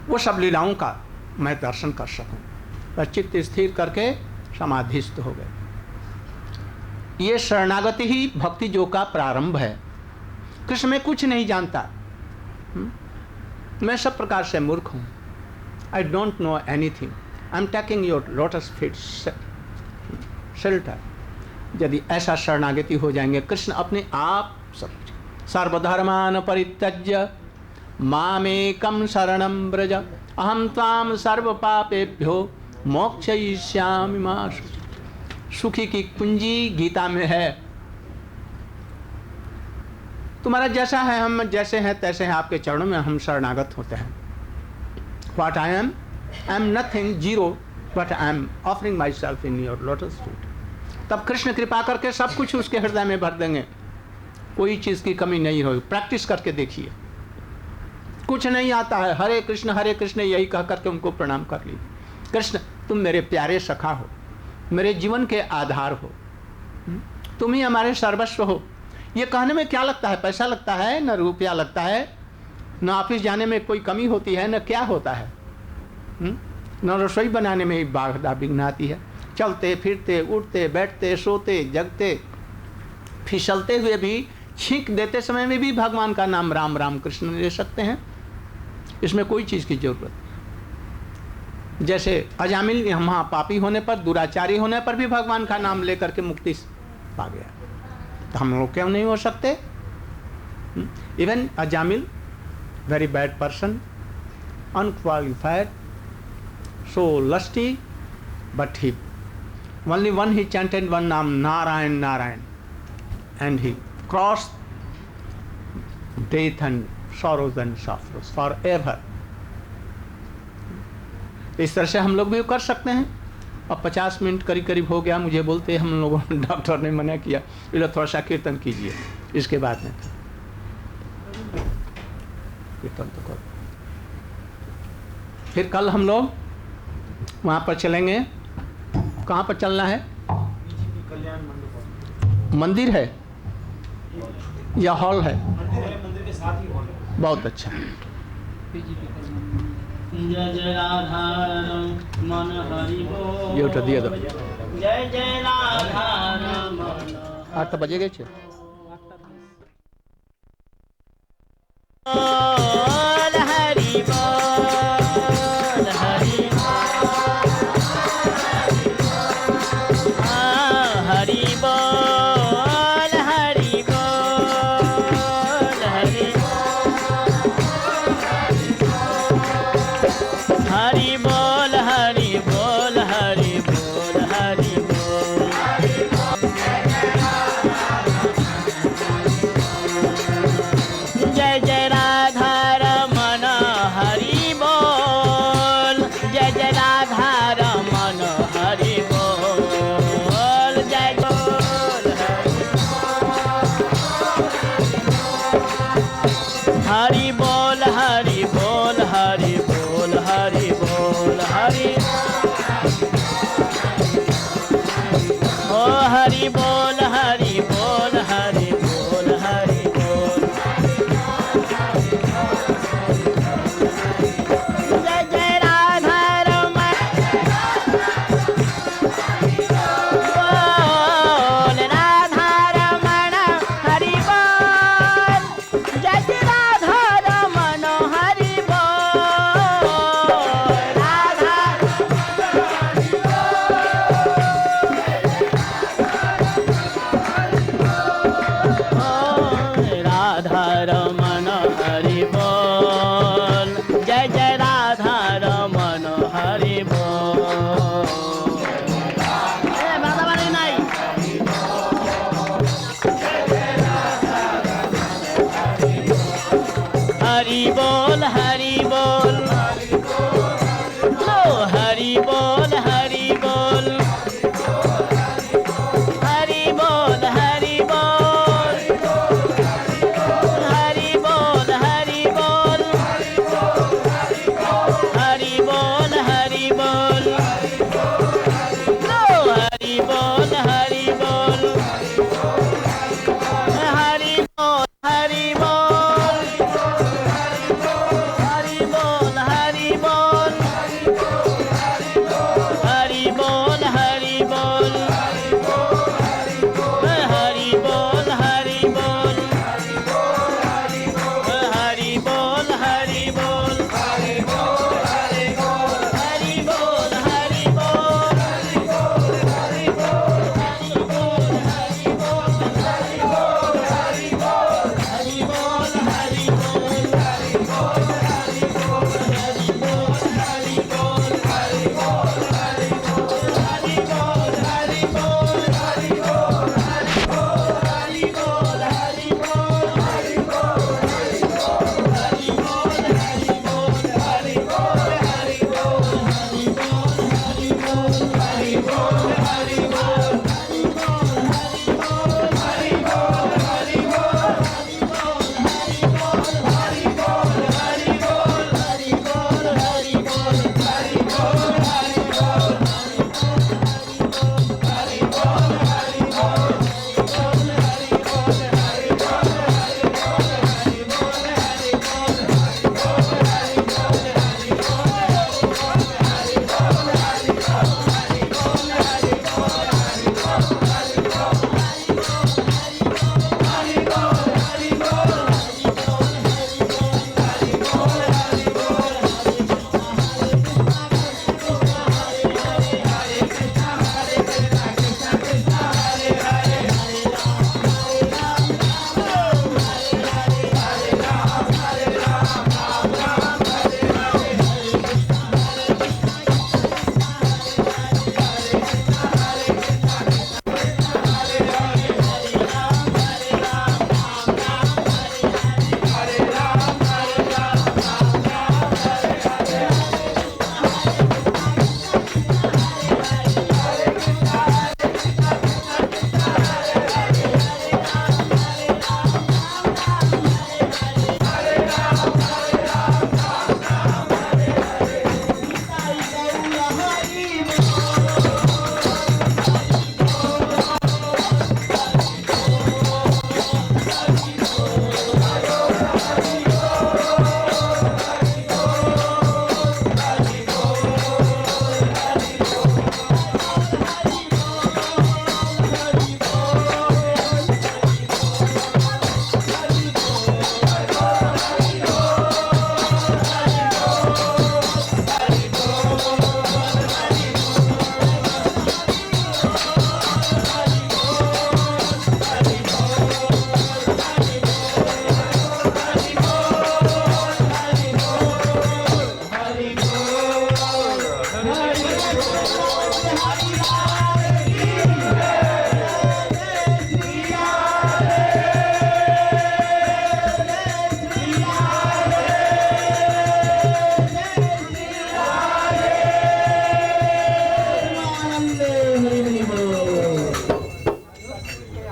H: वो सब लीलाओं का मैं दर्शन कर सकूं। पर चित्त स्थिर करके समाधिस्थ हो गए। ये शरणागति ही भक्ति योग का प्रारंभ है। कृष्ण में कुछ नहीं जानता, मैं सब प्रकार से मूर्ख हूँ। I don't know anything, I am taking your lotus feet shelter. यदि ऐसा शरणागति हो जाएंगे, कृष्ण अपने आप सब सर्वधर्मान परित्यज्य मामेकम शरणं व्रज अहम त्वाम सर्व पापेभ्यो मोक्षयिष्यामि मा शुचि। सुखी की कुंजी गीता में है। तुम्हारा जैसा है, हम जैसे हैं तैसे हैं, आपके चरणों में हम शरणागत होते हैं। What I am nothing, zero, but I am offering myself in your lotus feet. तब कृष्ण कृपा करके सब कुछ उसके हृदय में भर देंगे, कोई चीज़ की कमी नहीं होगी। प्रैक्टिस करके देखिए। कुछ नहीं आता है, हरे कृष्ण यही कह करके उनको प्रणाम कर ली। कृष्ण, तुम मेरे प्यारे सखा हो, मेरे जीवन के आधार हो, तुम ही हमारे सर्वस्व हो। ये कहने में क्या लगता है? पैसा लगता है, न रुपया लगता है, न ऑफिस जाने में कोई कमी होती है, न क्या होता है, न रसोई बनाने में ही बाधा विघ्न आती है। चलते फिरते, उठते बैठते, सोते जगते, फिसलते हुए भी, छींक देते समय में भी भगवान का नाम राम राम कृष्ण ले सकते हैं। इसमें कोई चीज़ की जरूरत नहीं। जैसे अजामिल यहाँ पापी होने पर, दुराचारी होने पर भी भगवान का नाम लेकर के मुक्ति पा गया, तो हम लोग क्यों नहीं हो सकते? Even Ajamil, very bad person, unqualified, so lusty, but he chanted one name, Narayan, Narayan, and he crossed death and sorrows and sufferings forever. इस तरह से हम लोग भी कर सकते हैं। अब 50 मिनट करीब हो गया, मुझे बोलते हम लोगों डॉक्टर ने मना किया, इसलिए थोड़ा सा कीर्तन कीजिए, इसके बाद में कीर्तन तो करो। फिर कल हम लोग वहाँ पर चलेंगे। कहाँ पर चलना है? मंदिर है या हॉल है?
J: मंदिर के साथ ही हॉल है।
H: बहुत अच्छा।
G: जय जय राधा मन हरि बोल।
H: ये उठा दिया दो।
G: जय जय राधा मन
H: 8 बजे गए थे।
G: बोल हरि बोल, हरि हरि बोल, हरि बोल, हरि हरि बोल, हरि बोल, हरि बोल, हरि बोल। जय जय राधा रमन हरि बोल, जय जय राधा रमन हरि बोल, जय बोल हरि बोल, हरि बोल, हरि बोल, हरि बोल, हरि ओ हरि बोल, हरि बोल, हरि बोल, हरि बोल। जय जय राधा रमन बोल, राधा रमन हरि बोल, जय जय राधा रमन हरि बोल, राधा राधा रमन हरि बोल, जय जय राधा रमन हरि बोल। माता वाली नहीं। हरि बोल, हरि बोल,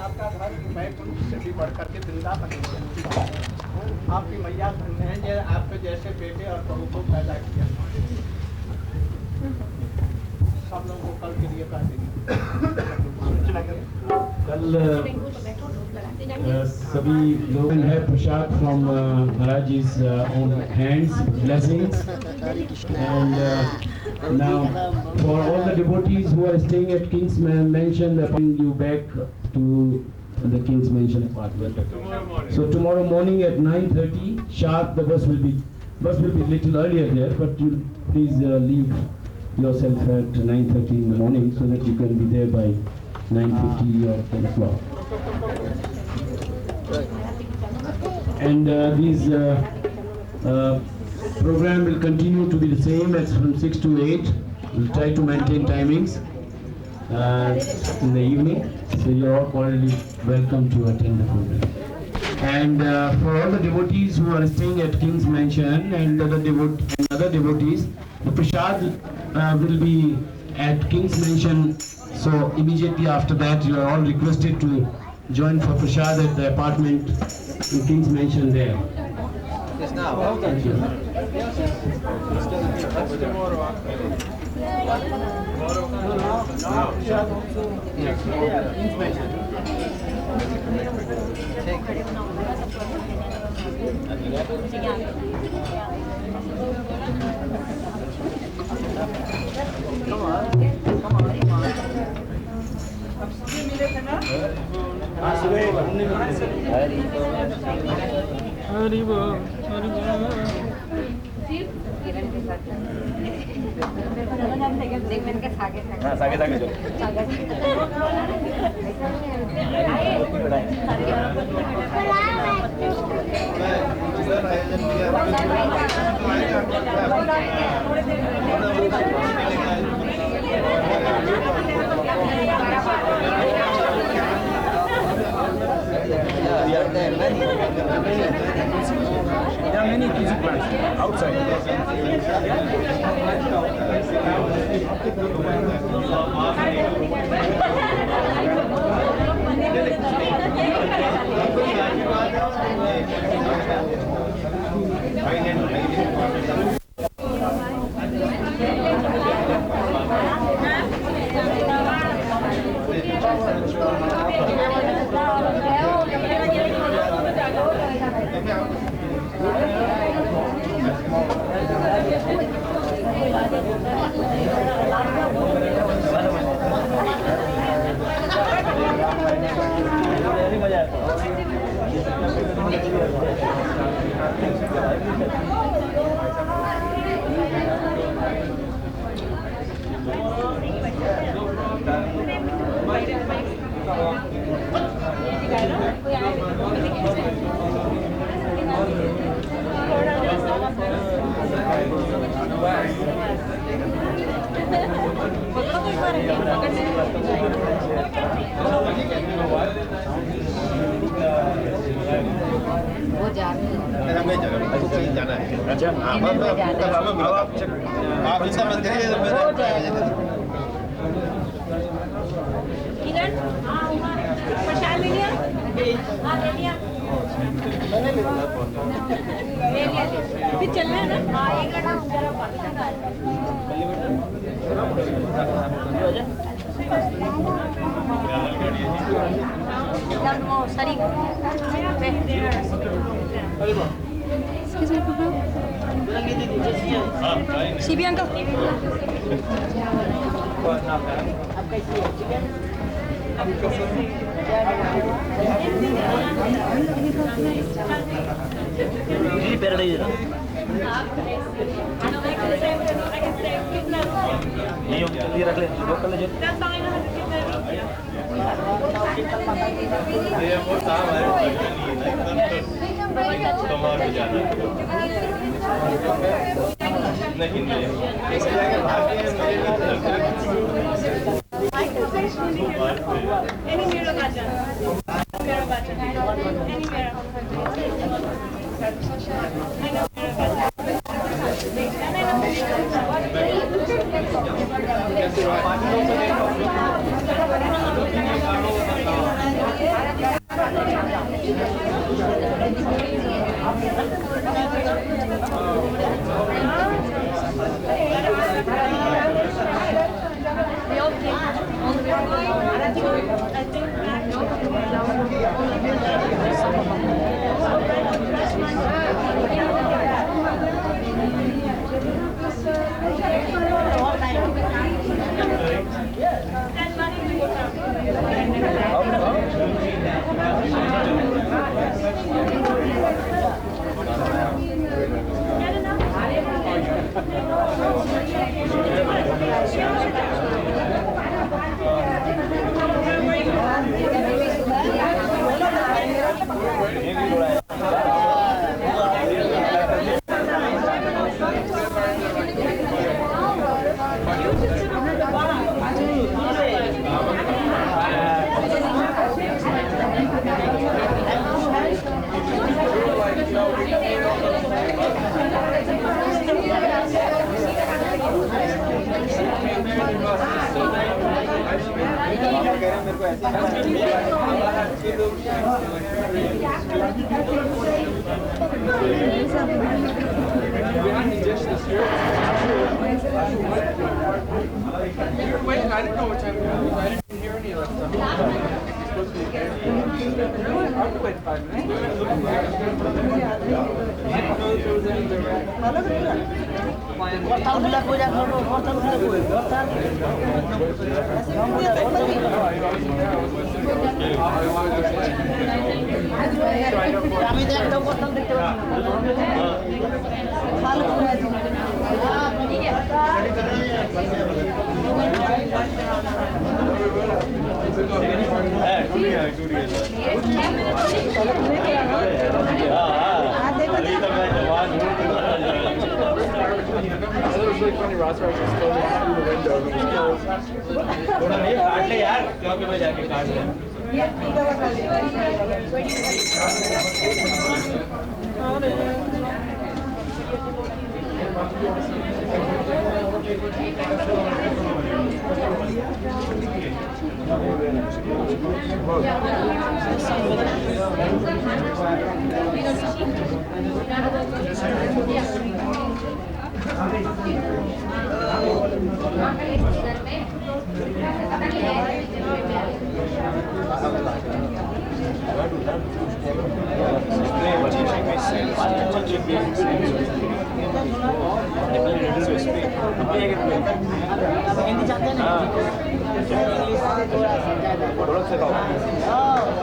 B: आपका घर वैकुंठ से भी बढ़कर के वृंदावन है। आपकी मैया धन्य है जो आपके जैसे बेटे और बहू को पैदा किया। सब लोगों को कल के लिए कह देंगे।
K: कल सभी लोग have prasad from Maharaj's own hands, blessings, and now for all the devotees who are staying at King's Mansion, they bring you back to the King's Mansion apartment. So tomorrow morning at 9:30 sharp, the bus will be a little earlier there, but you please leave yourself at 9:30 in the morning so that you can be there by 9:50 or 10 o'clock. And these program will continue to be the same as from 6 to 8. We'll try to maintain timings in the evening, so you're all cordially welcome to attend the program. And for all the devotees who are staying at King's Mansion and other devotees, the prasad will be at King's Mansion. So immediately after that, you are all requested to join for prasad at the apartment in King's Mansion there.
B: Yes, now.
K: Thank you.
F: Hari बोल हरि बोल There are many music bands outside.
L: Excuse me, Prabhu. CB uncle.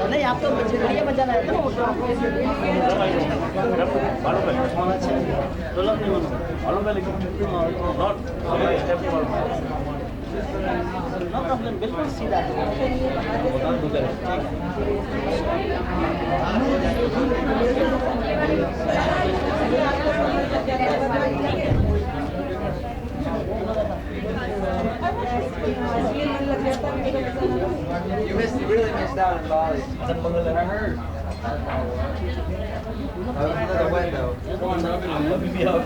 G: नहीं आप तो बढ़िया मजा लाए थे no problem बिल्कुल सीधा
B: You really missed out on Bali. I heard. I was under the window.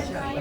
G: नहीं